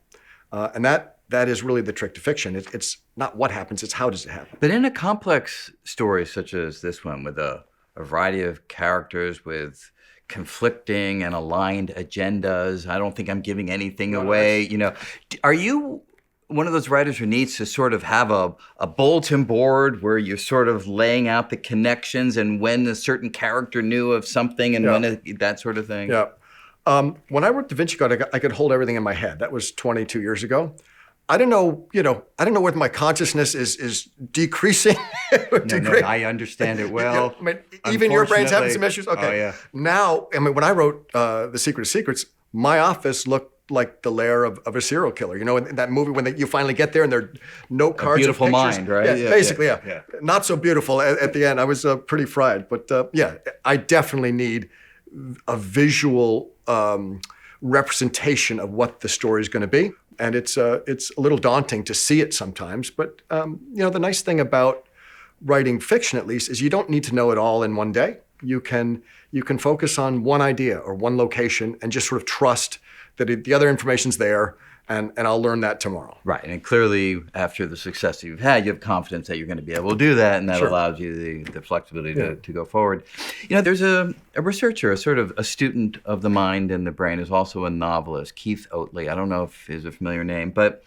And that is really the trick to fiction. It's not what happens, it's how does it happen. But in a complex story such as this one, with a variety of characters with conflicting and aligned agendas, I don't think I'm giving anything away. Are you one of those writers who needs to sort of have a bulletin board where you're sort of laying out the connections and when a certain character knew of something and when that sort of thing? Yeah. When I wrote Da Vinci Code, I could hold everything in my head. That was 22 years ago. I don't know whether my consciousness is decreasing or No, I understand it well. Even your brain's having some issues. Okay. Oh, yeah. Now, when I wrote The Secret of Secrets, my office looked like the lair of a serial killer. In that movie when you finally get there and there are note cards. A Beautiful of pictures. Mind, right? Yeah, basically, yeah. Not so beautiful at the end. I was pretty fried. But I definitely need a visual representation of what the story is going to be. And it's a little daunting to see it sometimes. But the nice thing about writing fiction, at least, is you don't need to know it all in one day. You can focus on one idea or one location and just sort of trust that the other information's there, and I'll learn that tomorrow. Right. And clearly, after the success you've had, you have confidence that you're going to be able to do that, and that allows you the flexibility to go forward. There's a researcher, a sort of a student of the mind and the brain, who's also a novelist, Keith Oatley. I don't know if he's a familiar name, but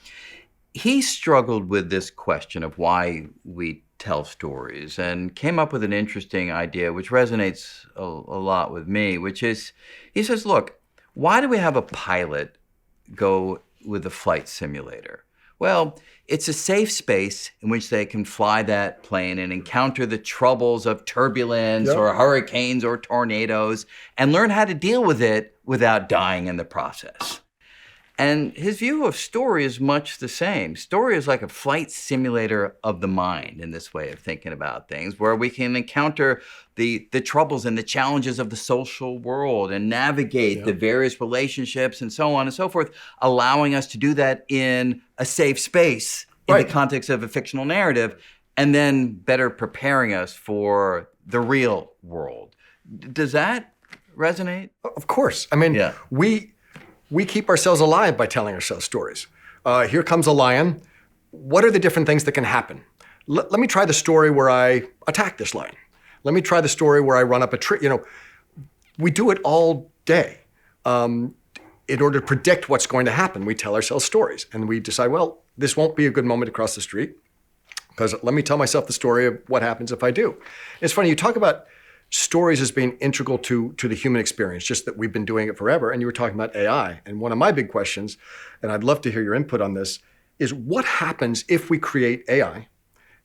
he struggled with this question of why we tell stories and came up with an interesting idea, which resonates a lot with me, which is, he says, look, why do we have a pilot go with a flight simulator? Well, it's a safe space in which they can fly that plane and encounter the troubles of turbulence or hurricanes or tornadoes and learn how to deal with it without dying in the process. And his view of story is much the same. Story is like a flight simulator of the mind in this way of thinking about things, where we can encounter the troubles and the challenges of the social world and navigate the various relationships and so on and so forth, allowing us to do that in a safe space in the context of a fictional narrative, and then better preparing us for the real world. Does that resonate? Of course. We keep ourselves alive by telling ourselves stories. Here comes a lion. What are the different things that can happen? Let me try the story where I attack this lion. Let me try the story where I run up a tree. We do it all day. In order to predict what's going to happen, we tell ourselves stories. And we decide, well, this won't be a good moment to cross the street, because let me tell myself the story of what happens if I do. It's funny, you talk about stories as being integral to the human experience, just that we've been doing it forever. And you were talking about AI. And one of my big questions, and I'd love to hear your input on this, is what happens if we create AI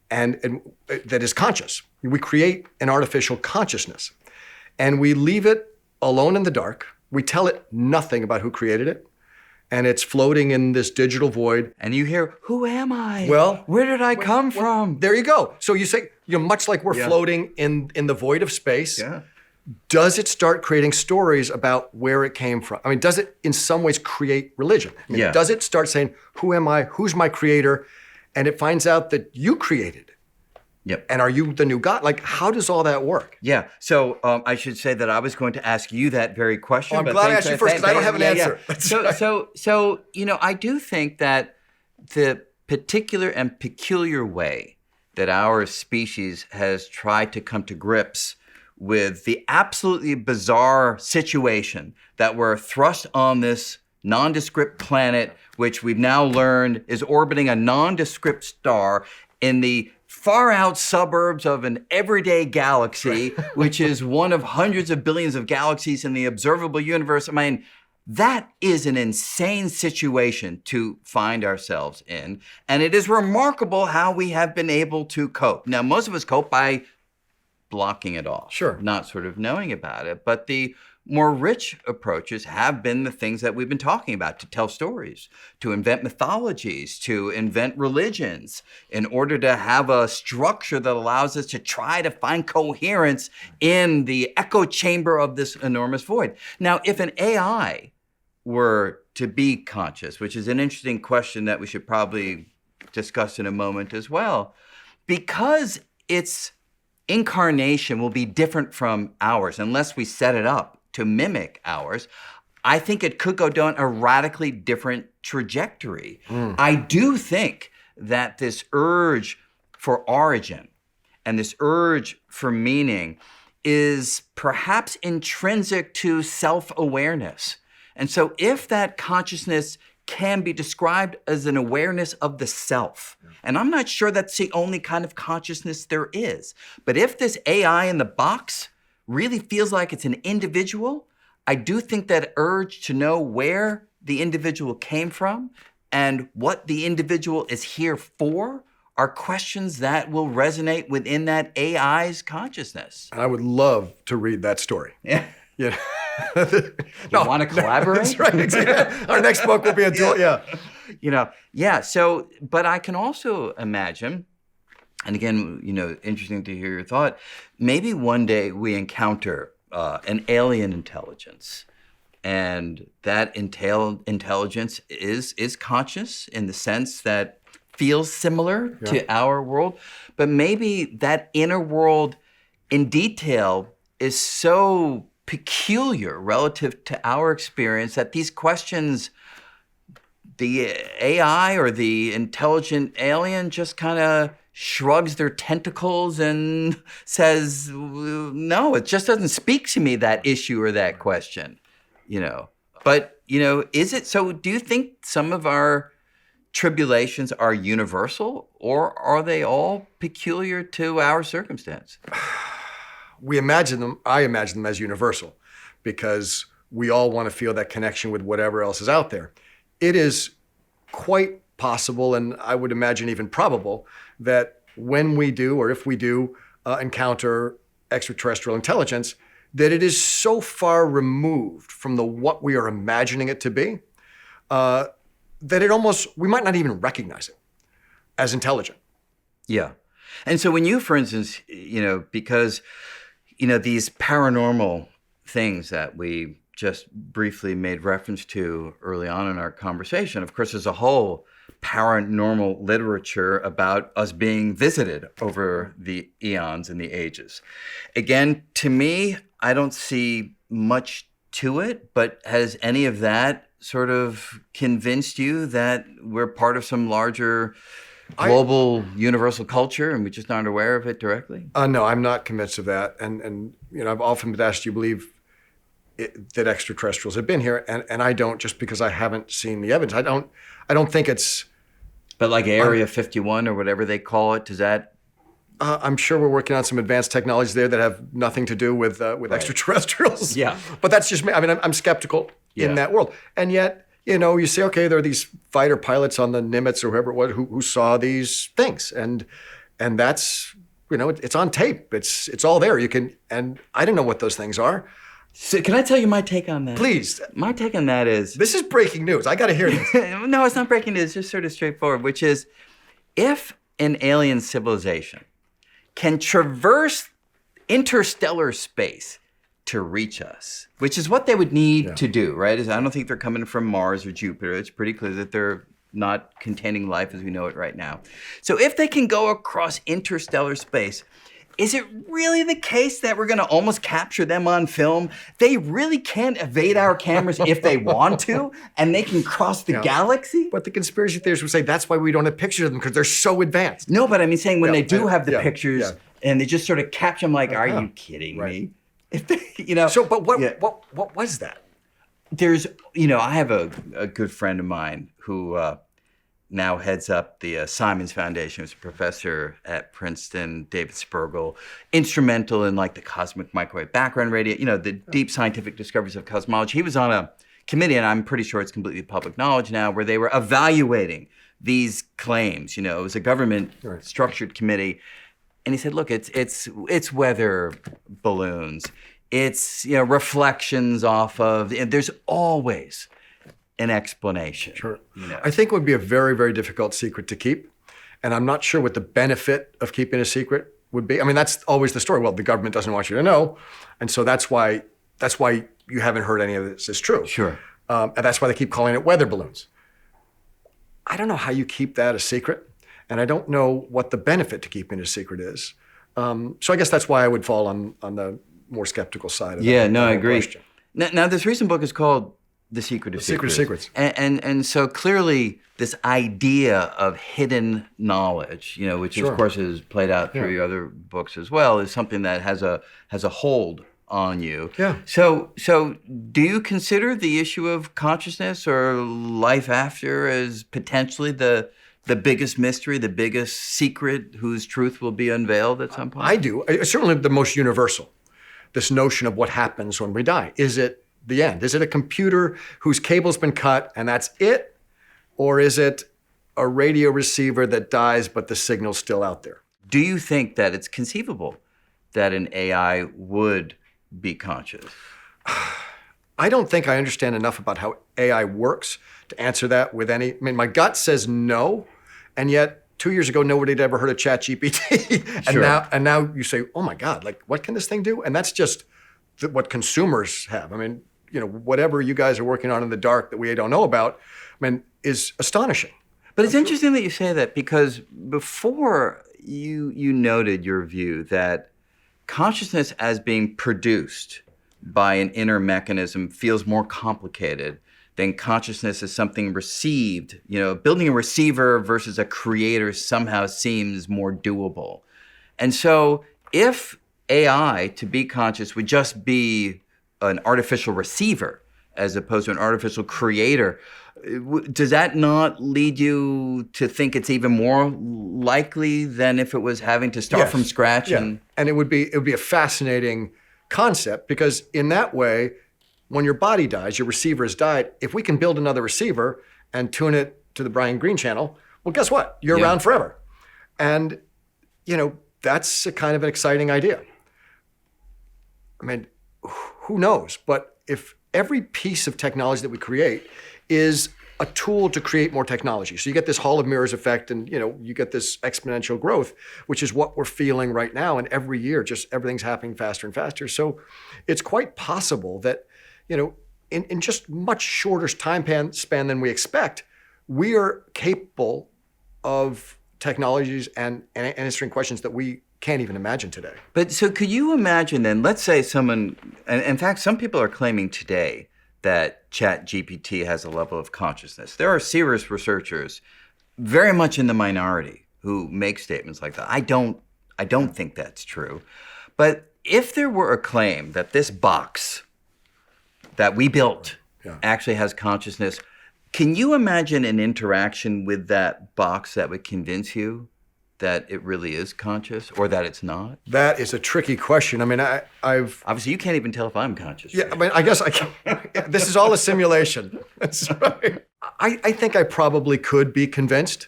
and that is conscious? We create an artificial consciousness and we leave it alone in the dark. We tell it nothing about who created it. And it's floating in this digital void. And you hear, who am I? Well, where did I come from? There you go. So you say, much like we're floating in the void of space, does it start creating stories about where it came from? I mean, does it in some ways create religion? I mean, does it start saying, who am I? Who's my creator? And it finds out that you created it. Yep. And are you the new God? Like, how does all that work? Yeah. So I should say that I was going to ask you that very question. Oh, I'm glad I asked you first because I don't have an answer. So, I do think that the particular and peculiar way that our species has tried to come to grips with the absolutely bizarre situation that we're thrust on this nondescript planet, which we've now learned is orbiting a nondescript star in the far out suburbs of an everyday galaxy, which is one of hundreds of billions of galaxies in the observable universe. I mean, that is an insane situation to find ourselves in. And it is remarkable how we have been able to cope. Now, most of us cope by blocking it off. Sure. Not sort of knowing about it. But the more rich approaches have been the things that we've been talking about, to tell stories, to invent mythologies, to invent religions, in order to have a structure that allows us to try to find coherence in the echo chamber of this enormous void. Now, if an AI were to be conscious, which is an interesting question that we should probably discuss in a moment as well, because its incarnation will be different from ours unless we set it up to mimic ours, I think it could go down a radically different trajectory. I do think that this urge for origin and this urge for meaning is perhaps intrinsic to self-awareness. And so if that consciousness can be described as an awareness of the self, and I'm not sure that's the only kind of consciousness there is, but if this AI in the box really feels like it's an individual, I do think that urge to know where the individual came from and what the individual is here for are questions that will resonate within that AI's consciousness. I would love to read that story. Yeah. Yeah. You want to collaborate? That's right. Exactly. Our next book will be a dual. Yeah. So, but I can also imagine, and again, interesting to hear your thought, maybe one day we encounter an alien intelligence, and that intelligence is conscious in the sense that feels similar to our world, but maybe that inner world in detail is so peculiar relative to our experience that these questions, the AI or the intelligent alien just kind of shrugs their tentacles and says, no, it just doesn't speak to me, that issue or that question, But, is it, so do you think some of our tribulations are universal, or are they all peculiar to our circumstance? I imagine them as universal because we all want to feel that connection with whatever else is out there. It is quite possible, and I would imagine even probable, that when we do, or if we do, encounter extraterrestrial intelligence, that it is so far removed from what we are imagining it to be, that we might not even recognize it as intelligent. Yeah. And so when you, for instance, because, these paranormal things that we just briefly made reference to early on in our conversation, of course, there's a whole paranormal literature about us being visited over the eons and the ages. Again, to me, I don't see much to it, but has any of that sort of convinced you that we're part of some larger global universal culture and we just aren't aware of it directly? No, I'm not convinced of that. And I've often been asked, do you believe that extraterrestrials have been here? And I don't, just because I haven't seen the evidence. I don't think it's... But like Area 51 or whatever they call it, does that... I'm sure we're working on some advanced technologies there that have nothing to do with extraterrestrials. Yeah. But that's just me. I mean, I'm skeptical in that world. And yet, you say, okay, there are these fighter pilots on the Nimitz or whoever it was who saw these things. And that's, it's on tape. It's all there. And I don't know what those things are. So can I tell you my take on that? Please. My take on that is... This is breaking news. I got to hear this. No, it's not breaking news. It's just sort of straightforward, which is if an alien civilization can traverse interstellar space to reach us, which is what they would need to do, right? I don't think they're coming from Mars or Jupiter. It's pretty clear that they're not containing life as we know it right now. So if they can go across interstellar space, is it really the case that we're going to almost capture them on film? They really can't evade our cameras if they want to, and they can cross the galaxy? But the conspiracy theorists would say that's why we don't have pictures of them, because they're so advanced. No, but I mean saying when they do have the pictures and they just sort of capture them like, are you kidding me? If they, So, but what was that? There's, I have a good friend of mine who now heads up the Simons Foundation. Who's a professor at Princeton, David Spergel, instrumental in like the cosmic microwave background radio, the deep scientific discoveries of cosmology. He was on a committee, and I'm pretty sure it's completely public knowledge now, where they were evaluating these claims. It was a government structured committee. And he said, look, it's weather balloons. It's, reflections off of, there's always an explanation. Sure. I think it would be a very, very difficult secret to keep. And I'm not sure what the benefit of keeping a secret would be. I mean, that's always the story. Well, the government doesn't want you to know. And so that's why you haven't heard any of this is true. Sure. And that's why they keep calling it weather balloons. I don't know how you keep that a secret. And I don't know what the benefit to keeping it a secret is. So I guess that's why I would fall on the more skeptical side of that. Yeah, no, I agree. Question. Now, this recent book is called The Secret of Secrets. Secrets. And so clearly this idea of hidden knowledge, which of course is played out through your other books as well, is something that has a hold on you. Yeah. So do you consider the issue of consciousness or life after as potentially the biggest mystery, the biggest secret whose truth will be unveiled at some point? I do. It's certainly the most universal. This notion of what happens when we die. Is it the end? Is it a computer whose cable's been cut and that's it? Or is it a radio receiver that dies but the signal's still out there? Do you think that it's conceivable that an AI would be conscious? I don't think I understand enough about how AI works to answer that with any... I mean, my gut says no, and yet 2 years ago, nobody had ever heard of ChatGPT. And now you say, oh my God, like what can this thing do? And that's just what consumers have. I mean, whatever you guys are working on in the dark that we don't know about, is astonishing. But it's interesting that you say that, because before you noted your view that consciousness as being produced by an inner mechanism feels more complicated than consciousness as something received. Building a receiver versus a creator somehow seems more doable. And so if AI, to be conscious, would just be an artificial receiver as opposed to an artificial creator, does that not lead you to think it's even more likely than if it was having to start from scratch? Yeah. And it would be a fascinating concept, because in that way, when your body dies, your receiver has died. If we can build another receiver and tune it to the Brian Greene channel, well, guess what? You're around forever. And, that's a kind of an exciting idea. I mean, who knows? But if every piece of technology that we create is a tool to create more technology. So you get this Hall of Mirrors effect, and you get this exponential growth, which is what we're feeling right now. And every year, just everything's happening faster and faster. So it's quite possible that, in just much shorter time span than we expect, we are capable of technologies and answering questions that we can't even imagine today. But so could you imagine then, let's say someone, and in fact, some people are claiming today that ChatGPT has a level of consciousness. There are serious researchers very much in the minority who make statements like that. I don't think that's true. But if there were a claim that this box that we built actually has consciousness, can you imagine an interaction with that box that would convince you that it really is conscious or that it's not? That is a tricky question. I mean, I've Obviously, you can't even tell if I'm conscious. Yeah, I mean, I guess I can. This is all a simulation. That's right. I think I probably could be convinced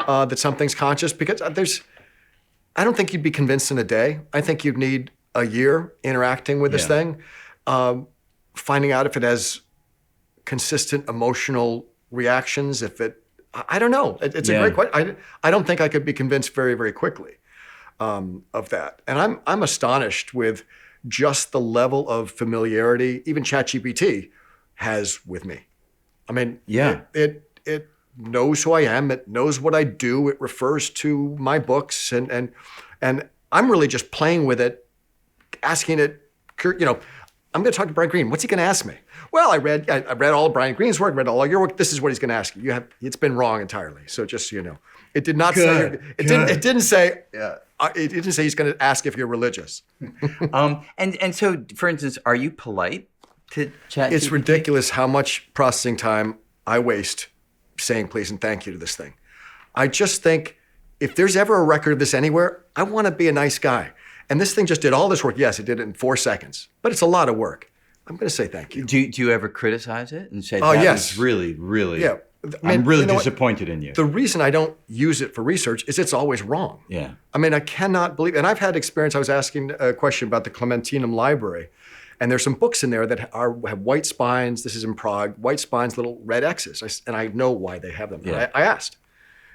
that something's conscious because I don't think you'd be convinced in a day. I think you'd need a year interacting with this thing, finding out if it has consistent emotional reactions, I don't know. It's a great question. I don't think I could be convinced very, very quickly of that. And I'm astonished with just the level of familiarity even ChatGPT has with me. I mean, it knows who I am. It knows what I do. It refers to my books, and I'm really just playing with it, asking it. I'm going to talk to Brian Greene. What's he going to ask me? Well, I read all of Brian Greene's work, read all of your work. This is what he's going to ask you. It's been wrong entirely. So just so you know, it did not say. It didn't say. It didn't say he's going to ask if you're religious. And so, for instance, are you polite to ChatGPT? It's ridiculous how much processing time I waste saying please and thank you to this thing. I just think if there's ever a record of this anywhere, I want to be a nice guy. And this thing just did all this work. Yes, it did it in 4 seconds, but it's a lot of work. I'm going to say thank you. Do you ever criticize it and say, that was really, yeah. I'm really disappointed in you? The reason I don't use it for research is it's always wrong. Yeah. I mean, I cannot believe, and I've had experience. I was asking a question about the Clementinum Library, and there's some books in there that have white spines. This is in Prague, white spines, little red X's, and I know why they have them. Yeah. I asked,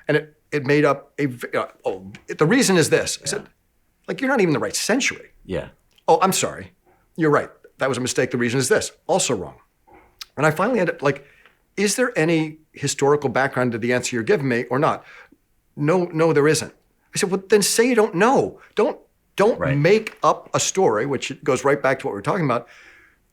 and it made up the reason is this. I said, like, you're not even the right century. Yeah. Oh, I'm sorry. You're right. That was a mistake. The reason is this. Also wrong. And I finally ended up like, is there any historical background to the answer you're giving me or not? No, there isn't. I said, well, then say you don't know. Don't make up a story, which goes right back to what we were talking about,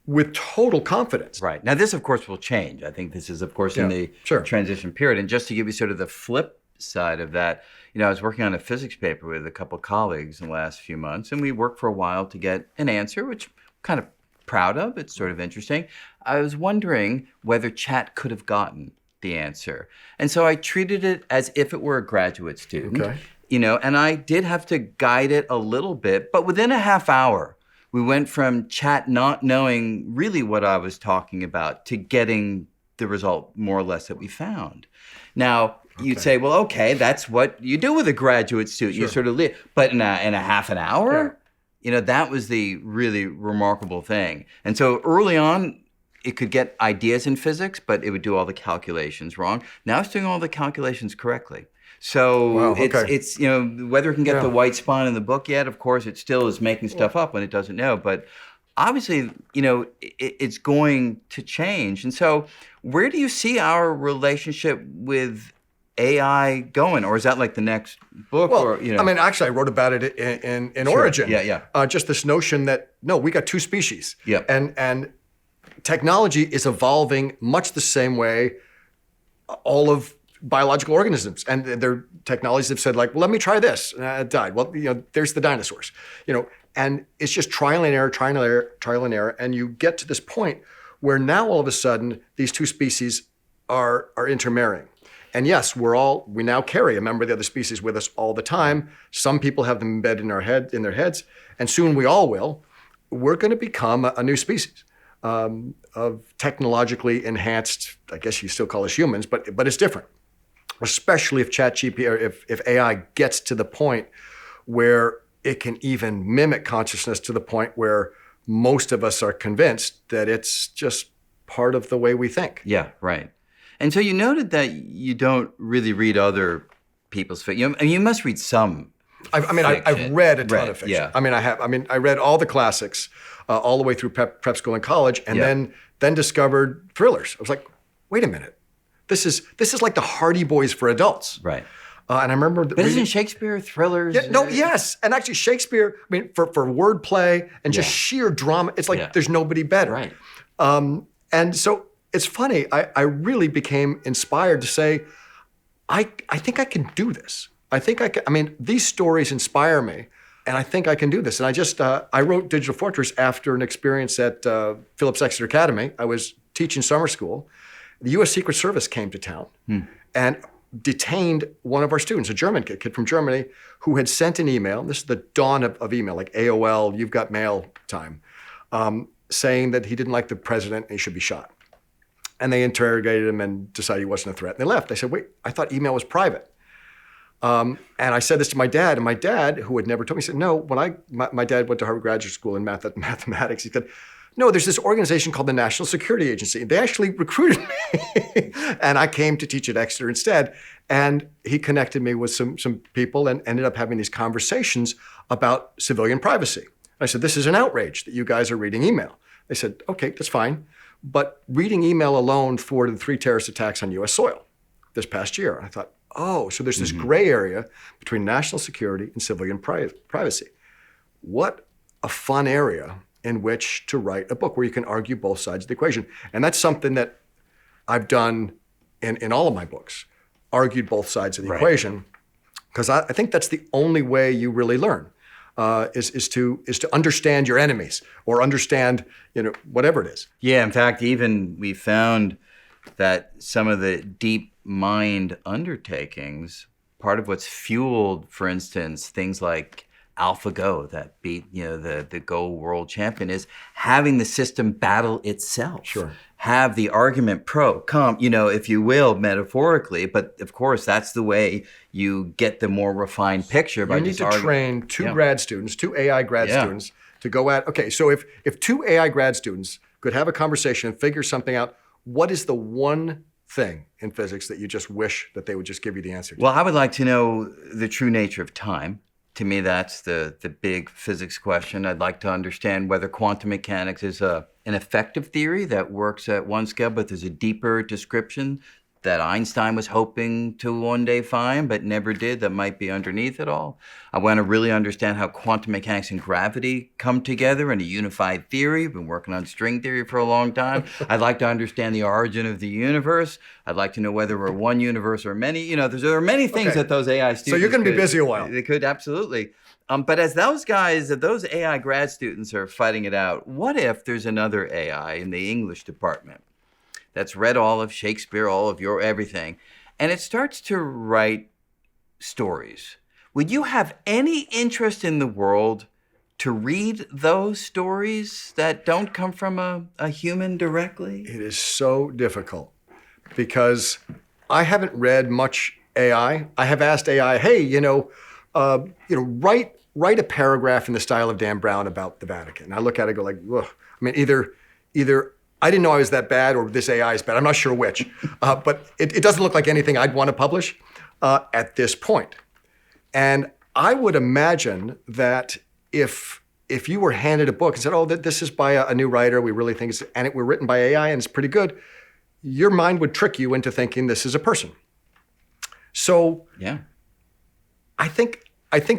with total confidence. Right. Now, this, of course, will change. I think this is, of course, in the transition period. And just to give you sort of the flip side of that, I was working on a physics paper with a couple colleagues in the last few months, and we worked for a while to get an answer, which I'm kind of proud of. It's sort of interesting. I was wondering whether Chat could have gotten the answer. And so I treated it as if it were a graduate student, and I did have to guide it a little bit, but within a half hour, we went from Chat not knowing really what I was talking about to getting the result more or less that we found. Now, you'd say, well, okay, that's what you do with a graduate student. You sort of live, but in a half an hour, that was the really remarkable thing. And so early on, it could get ideas in physics, but it would do all the calculations wrong. Now it's doing all the calculations correctly. So it's whether it can get the white spine in the book yet, of course, it still is making stuff up when it doesn't know. But obviously, it's going to change. And so where do you see our relationship with AI going, or is that like the next book? Well, I mean, actually, I wrote about it in Origin. Just this notion that we got 2 species. And technology is evolving much the same way all of biological organisms, and their technologies have said, like, well, let me try this. It died. Well, there's the dinosaurs. And it's just trial and error, and you get to this point where now all of a sudden these 2 species are intermarrying. And yes, we now carry a member of the other species with us all the time. Some people have them embedded in their heads, and soon we all will. We're going to become a new species of technologically enhanced. I guess you still call us humans, but it's different. Especially if ChatGPT or if AI gets to the point where it can even mimic consciousness to the point where most of us are convinced that it's just part of the way we think. Yeah, right. And so you noted that you don't really read other people's fiction. You must read some. I've read a ton of fiction. Yeah. I read all the classics all the way through prep school and college, and then discovered thrillers. I was like, wait a minute, this is like the Hardy Boys for adults. Right. And I remember. But isn't Shakespeare thrillers? Yes. And actually, Shakespeare. I mean, for wordplay and just sheer drama, it's like there's nobody better. Right. And so it's funny. I really became inspired to say, I think I can do this. I think I can. I mean, these stories inspire me, and I think I can do this. And I wrote Digital Fortress after an experience at Phillips Exeter Academy. I was teaching summer school. The U.S. Secret Service came to town and detained one of our students, a German kid from Germany, who had sent an email. This is the dawn of email, like AOL, you've got mail time, saying that he didn't like the president and he should be shot. And they interrogated him and decided he wasn't a threat. And they left. I said, wait, I thought email was private. And I said this to my dad, and my dad, who had never told me, said, no, when my dad went to Harvard Graduate School in mathematics, he said, no, there's this organization called the National Security Agency. They actually recruited me. And I came to teach at Exeter instead. And he connected me with some people and ended up having these conversations about civilian privacy. I said, this is an outrage that you guys are reading email. They said, okay, that's fine. But reading email alone forwarded the 3 terrorist attacks on U.S. soil this past year. And I thought, oh, so there's this gray area between national security and civilian privacy. What a fun area in which to write a book where you can argue both sides of the equation. And that's something that I've done in all of my books, argued both sides of the equation, because I think that's the only way you really learn, is to understand your enemies or understand, whatever it is. Yeah, in fact, even we found that some of the deep mind undertakings, part of what's fueled, for instance, things like AlphaGo that beat the Go world champion, is having the system battle itself. Sure. Have the argument pro, if you will, metaphorically, but of course that's the way you get the more refined picture. You need to train two grad students, 2 AI grad students to go at, okay, so if 2 AI grad students could have a conversation and figure something out, what is the one thing in physics that you just wish that they would just give you the answer to? Well, I would like to know the true nature of time. To me, that's the big physics question. I'd like to understand whether quantum mechanics is an effective theory that works at one scale, but there's a deeper description that Einstein was hoping to one day find, but never did, that might be underneath it all. I want to really understand how quantum mechanics and gravity come together in a unified theory. I've been working on string theory for a long time. I'd like to understand the origin of the universe. I'd like to know whether we're one universe or many. There are many things that those AI students So you're going to be busy a while. They could, absolutely. But as those AI grad students are fighting it out, what if there's another AI in the English department that's read all of Shakespeare, all of your everything, and it starts to write stories? Would you have any interest in the world to read those stories that don't come from a human directly? It is so difficult because I haven't read much AI. I have asked AI, hey, write a paragraph in the style of Dan Brown about the Vatican. And I look at it and go like, ugh. I mean, either I didn't know I was that bad or this AI is bad. I'm not sure which. But it doesn't look like anything I'd want to publish at this point. And I would imagine that if you were handed a book and said, oh, this is by a new writer, we really think and it were written by AI and it's pretty good, your mind would trick you into thinking this is a person. So yeah, I think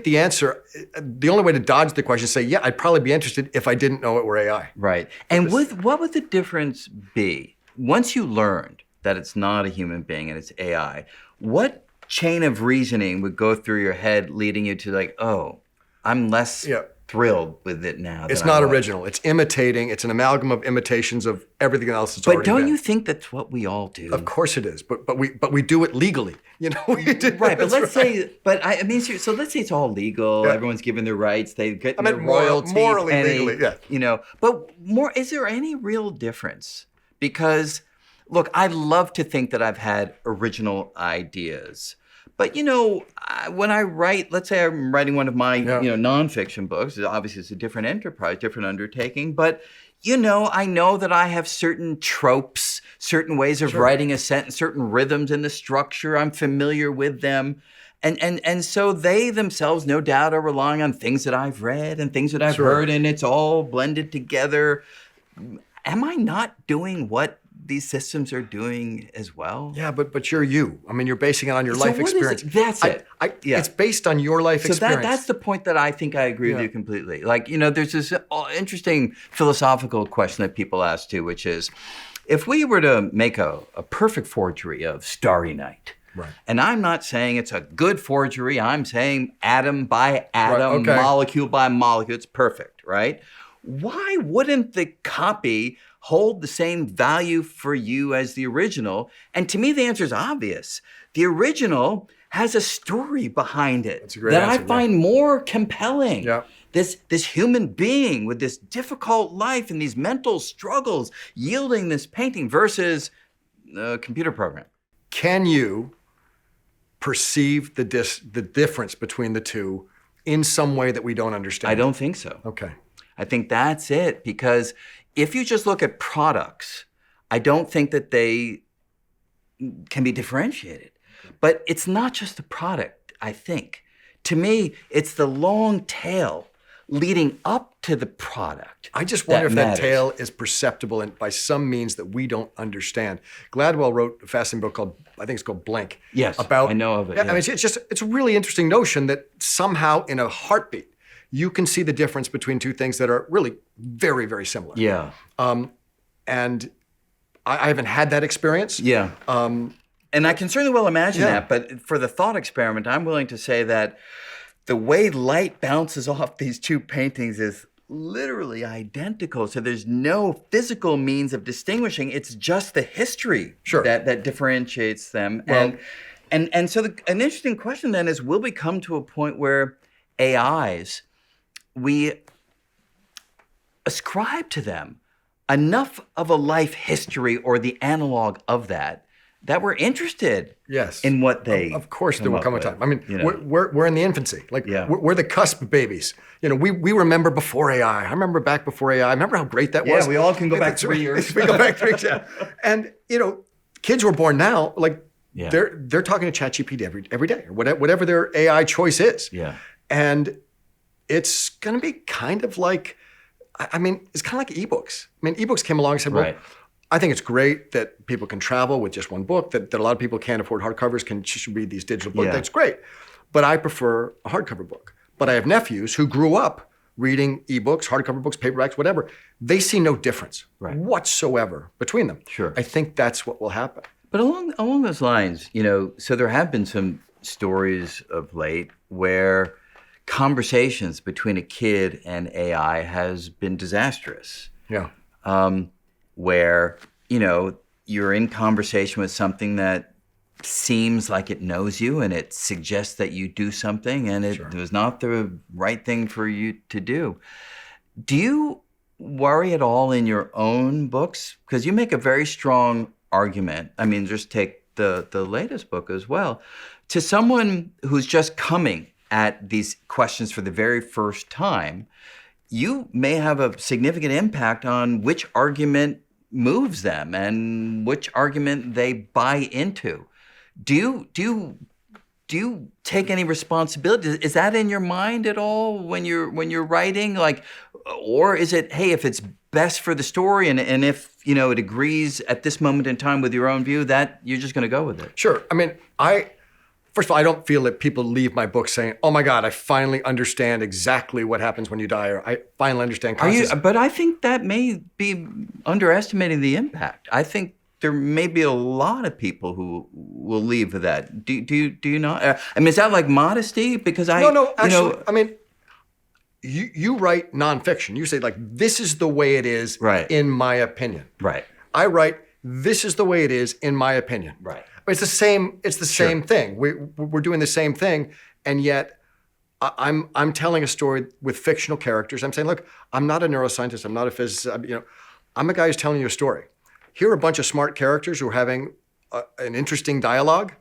the answer, the only way to dodge the question is say, yeah, I'd probably be interested if I didn't know it were AI. Right. And what would the difference be? Once you learned that it's not a human being and it's AI, what chain of reasoning would go through your head leading you to like, oh, I'm less thrilled with it now? It's not original. It's imitating. It's an amalgam of imitations of everything else that's already been. But don't you think that's what we all do? Of course it is. But we do it legally. We do. Right. But let's say it's all legal. Yeah. Everyone's given their rights. They get their royalties. Morally, legally, yeah. But is there any real difference? Because, look, I love to think that I've had original ideas. But, when I write, let's say I'm writing one of my, nonfiction books, obviously it's a different enterprise, different undertaking, but, I know that I have certain tropes, certain ways of writing a sentence, certain rhythms in the structure. I'm familiar with them. And so they themselves, no doubt, are relying on things that I've read and things that I've heard, and it's all blended together. Am I not doing what these systems are doing as well? Yeah, but you're you. I mean, you're basing it on your life experience. That's it. It's based on your life experience. So that's the point that I think I agree with you completely. Like, there's this interesting philosophical question that people ask too, which is, if we were to make a perfect forgery of Starry Night, Right. And I'm not saying it's a good forgery. I'm saying atom by atom, okay. molecule by molecule. It's perfect, right? Why wouldn't the copy hold the same value for you as the original? And to me, the answer is obvious. The original has a story behind it That's a great that answer, I find more compelling. Yeah. This human being with this difficult life and these mental struggles yielding this painting versus a computer program. Can you perceive the difference between the two in some way that we don't understand? I don't think so. Okay. I think that's it, because if you just look at products, I don't think that they can be differentiated. But it's not just the product, I think. To me, it's the long tail leading up to the product. I just wonder if matters. that tail is perceptible by some means that we don't understand. Gladwell wrote a fascinating book called, I think it's called Blink. Yes, about, I know of it. Yeah, Yeah. I mean, it's a really interesting notion that somehow in a heartbeat, you can see the difference between two things that are really very, very similar. Yeah. And I haven't had that experience. Yeah. And I can certainly well imagine Yeah. that, but for the thought experiment, I'm willing to say that the way light bounces off these two paintings is literally identical. So there's no physical means of distinguishing. It's just the history Sure. that differentiates them. Well- And so an interesting question then is, will we come to a point where AIs, we ascribe to them enough of a life history or the analog of that we're interested Yes. in what they Of course, there will up come a with, time. I mean, you know. we're in the infancy. Like, Yeah. we're the cusp babies. You know, we remember before AI. I remember back before AI. I remember how great that was. Yeah, we all can go back That's 3 right. years. We go back 3 years. Yeah. And, you know, kids were born now, like, Yeah. they're talking to ChatGPT every day, or whatever their AI choice is. Yeah. And it's going to be kind of like, I mean, it's kind of like ebooks. I mean, ebooks came along and said, well, Right. I think it's great that people can travel with just one book, that a lot of people can't afford hardcovers, can just read these digital books. Yeah. That's great. But I prefer a hardcover book. But I have nephews who grew up reading ebooks, hardcover books, paperbacks, whatever. They see no difference whatsoever between them. Sure. I think that's what will happen. But along those lines, you know, so there have been some stories of late where conversations between a kid and AI has been disastrous. Yeah. Where, you know, you're in conversation with something that seems like it knows you and it suggests that you do something and it was not the right thing for you to do. Do you worry at all in your own books? Because you make a very strong argument. I mean, just take the latest book as well. To someone who's just coming at these questions for the very first time, you may have a significant impact on which argument moves them and which argument they buy into. Do you take any responsibility? Is that in your mind at all when you're writing? Like, or is it, hey, if it's best for the story and if, you know, it agrees at this moment in time with your own view, that you're just going to go with it? Sure. I mean, first of all, I don't feel that people leave my book saying, oh my God, I finally understand exactly what happens when you die, or I finally understand consciousness. But I think that may be underestimating the impact. I think there may be a lot of people who will leave with that. Do you not? I mean, is that like modesty? Because No, actually, you know, I mean, you write nonfiction. You say, like, this is the way it is, Right. in my opinion. Right. I write, this is the way it is, in my opinion. Right. It's the same. It's the same thing. We're doing the same thing, and yet I'm telling a story with fictional characters. I'm saying, look, I'm not a neuroscientist. I'm not a physicist. I'm a guy who's telling you a story. Here are a bunch of smart characters who are having an interesting dialogue,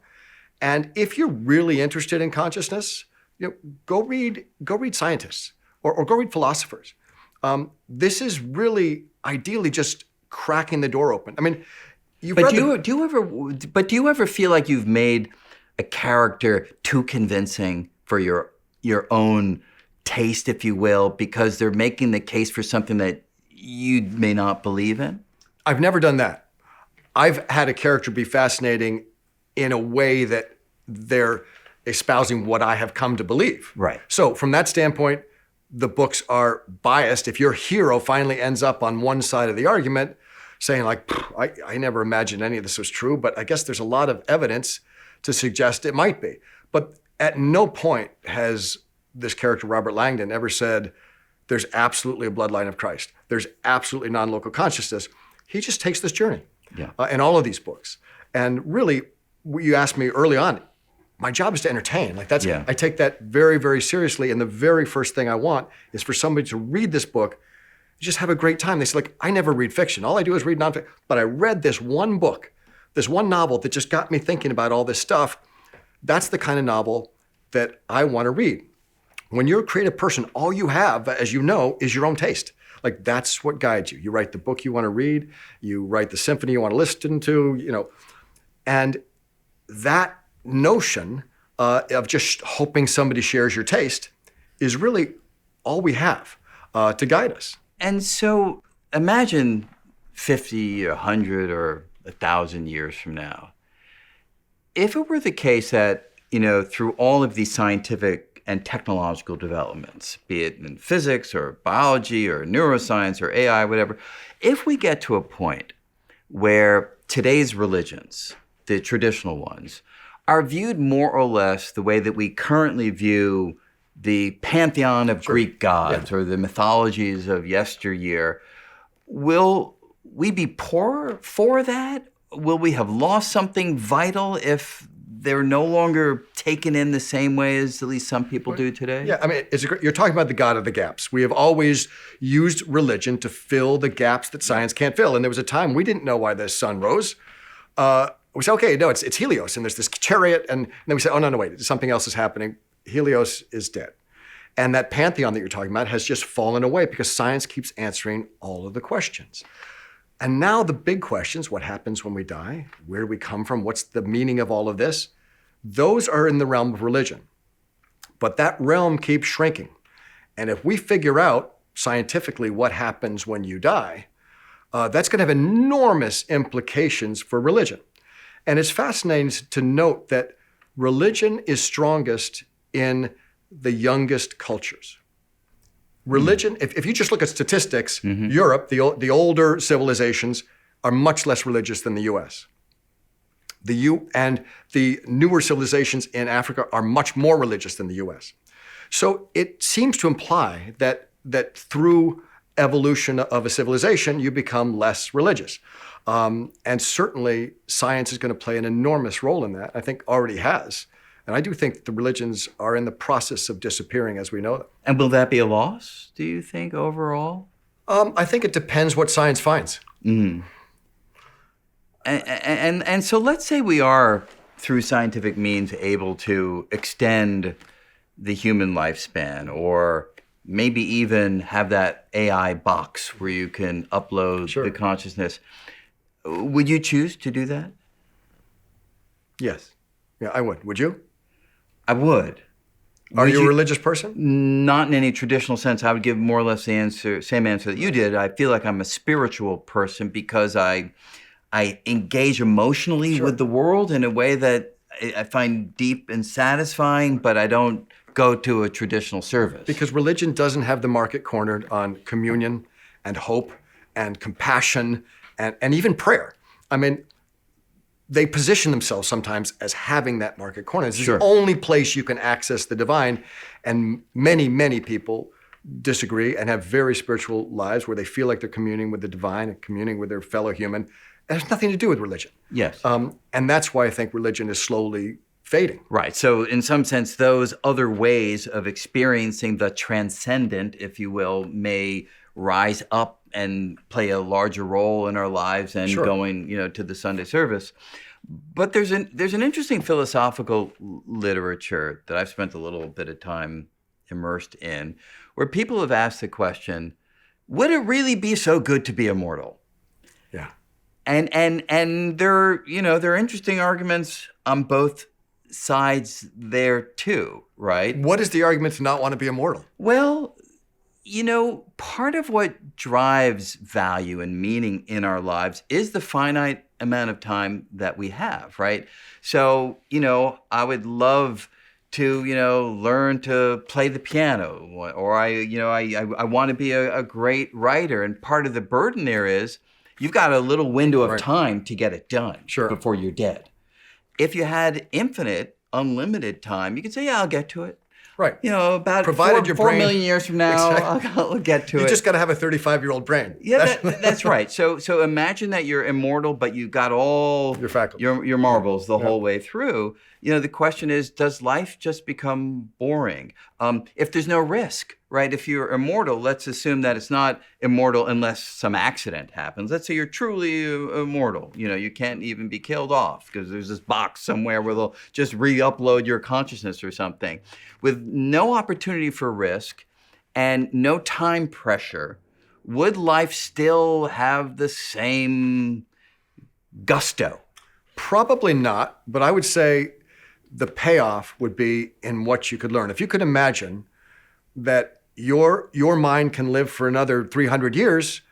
and if you're really interested in consciousness, go read scientists or go read philosophers. This is really ideally just cracking the door open. I mean. But do you ever feel like you've made a character too convincing for your own taste, if you will, because they're making the case for something that you may not believe in? I've never done that. I've had a character be fascinating in a way that they're espousing what I have come to believe. Right. So from that standpoint, the books are biased. If your hero finally ends up on one side of the argument, saying like, I never imagined any of this was true, but I guess there's a lot of evidence to suggest it might be. But at no point has this character, Robert Langdon, ever said, there's absolutely a bloodline of Christ. There's absolutely non-local consciousness. He just takes this journey in all of these books. And really, you asked me early on, my job is to entertain. Like I take that very, very seriously. And the very first thing I want is for somebody to read this book, just have a great time. They say, like, I never read fiction. All I do is read nonfiction. But I read this one book, this one novel that just got me thinking about all this stuff. That's the kind of novel that I want to read. When you're a creative person, all you have, as you know, is your own taste. Like, that's what guides you. You write the book you want to read, you write the symphony you want to listen to, and that notion of just hoping somebody shares your taste is really all we have to guide us. And so imagine 50, 100, or 1,000 years from now. If it were the case that, through all of these scientific and technological developments, be it in physics or biology or neuroscience or AI, whatever, if we get to a point where today's religions, the traditional ones, are viewed more or less the way that we currently view the pantheon of Greek gods or the mythologies of yesteryear, will we be poor for that? Will we have lost something vital if they're no longer taken in the same way as at least some people do today? Yeah, I mean, you're talking about the God of the gaps. We have always used religion to fill the gaps that science can't fill. And there was a time we didn't know why the sun rose. We said, okay, no, it's Helios, and there's this chariot. And then we said, oh, no, wait, something else is happening. Helios is dead. And that pantheon that you're talking about has just fallen away because science keeps answering all of the questions. And now the big questions, what happens when we die? Where do we come from? What's the meaning of all of this? Those are in the realm of religion. But that realm keeps shrinking. And if we figure out scientifically what happens when you die, that's going to have enormous implications for religion. And it's fascinating to note that religion is strongest in the youngest cultures. Religion, if you just look at statistics, Europe, the older civilizations, are much less religious than the US. And the newer civilizations in Africa are much more religious than the US. So it seems to imply that through evolution of a civilization, you become less religious. And certainly science is going to play an enormous role in that. I think already has. And I do think the religions are in the process of disappearing as we know them. And will that be a loss, do you think, overall? I think it depends what science finds. Mm. And so let's say we are, through scientific means, able to extend the human lifespan, or maybe even have that AI box where you can upload the consciousness. Would you choose to do that? Yes. Yeah, I would. Would you? I would. Are you a religious person? Not in any traditional sense. I would give more or less the same answer that you did. I feel like I'm a spiritual person because I engage emotionally with the world in a way that I find deep and satisfying, but I don't go to a traditional service. Because religion doesn't have the market cornered on communion and hope and compassion and even prayer. I mean, they position themselves sometimes as having that market corner. It's the only place you can access the divine. And many, many people disagree and have very spiritual lives where they feel like they're communing with the divine and communing with their fellow human. It has nothing to do with religion. Yes. And that's why I think religion is slowly fading. Right. So in some sense, those other ways of experiencing the transcendent, if you will, may rise up and play a larger role in our lives and going, to the Sunday service. But there's an interesting philosophical literature that I've spent a little bit of time immersed in, where people have asked the question, would it really be so good to be immortal? Yeah. And there are interesting arguments on both sides there too, right? What is the argument to not want to be immortal? Well, part of what drives value and meaning in our lives is the finite amount of time that we have, right? So, I would love to, learn to play the piano, or I want to be a great writer. And part of the burden there is you've got a little window of time to get it done before you're dead. if you had infinite, unlimited time, you could say, yeah, I'll get to it. Right. You know, about Provided your 4 brain- million years from now, Exactly. I'll get to it. You just got to have a 35-year-old brain. Yeah, that's right. So imagine that you're immortal, but you got all Your faculties. your marbles the whole way through. You know, the question is, does life just become boring? If there's no risk, right? If you're immortal, let's assume that it's not immortal unless some accident happens. Let's say you're truly immortal. You know, you can't even be killed off because there's this box somewhere where they'll just re-upload your consciousness or something. With no opportunity for risk and no time pressure, would life still have the same gusto? Probably not, but I would say the payoff would be in what you could learn. If you could imagine that your mind can live for another 300 years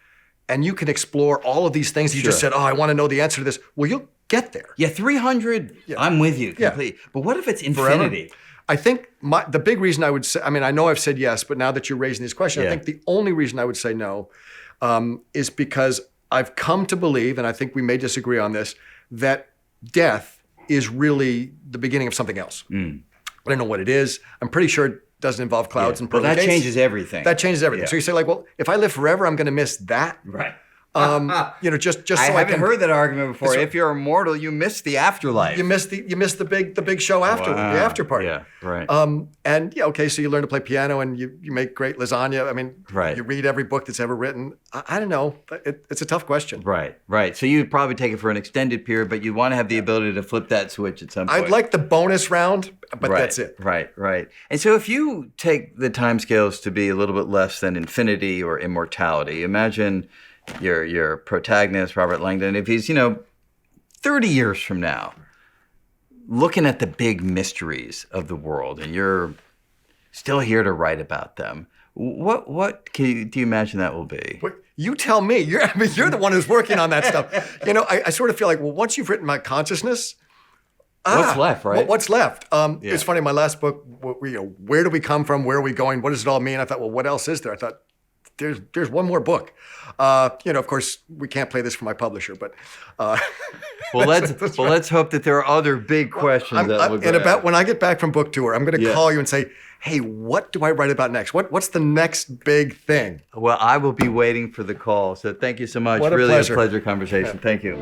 and you can explore all of these things. You just said, oh, I want to know the answer to this. Well, you'll get there. Yeah, 300, I'm with you completely. But what if it's infinity? Forever. I think the big reason I would say, I mean, I know I've said yes, but now that you're raising these questions, I think the only reason I would say no is because I've come to believe, and I think we may disagree on this, that death is really the beginning of something else. I don't know what it is. I'm pretty sure it doesn't involve clouds and pearly Well, that gates. changes everything. That changes everything. Yeah. So you say like, well, if I live forever, I'm going to miss that. Right. You know, just so I I haven't can heard that argument before. If you're immortal, you miss the afterlife. You miss the big show after the after party. Yeah, right. And yeah, okay, so you learn to play piano and you make great lasagna. I mean, you read every book that's ever written. I don't know. It's a tough question. Right. So you'd probably take it for an extended period, but you want to have the ability to flip that switch at some point. I'd like the bonus round, but that's it. Right. And so if you take the timescales to be a little bit less than infinity or immortality, imagine your protagonist, Robert Langdon, if he's, 30 years from now, looking at the big mysteries of the world, and you're still here to write about them, what do you imagine that will be? You tell me. You're the one who's working on that stuff. I sort of feel like, well, once you've written my consciousness, what's left, right? What's left? It's funny, my last book, where do we come from? Where are we going? What does it all mean? I thought, well, what else is there? I thought, there's one more book. Of course, we can't play this for my publisher, but let's hope that there are other big questions that will go. And about when I get back from book tour, I'm going to call you and say, hey, what do I write about next? What's the next big thing? Well, I will be waiting for the call. So thank you so much. What a really pleasure. a pleasure conversation. Thank you.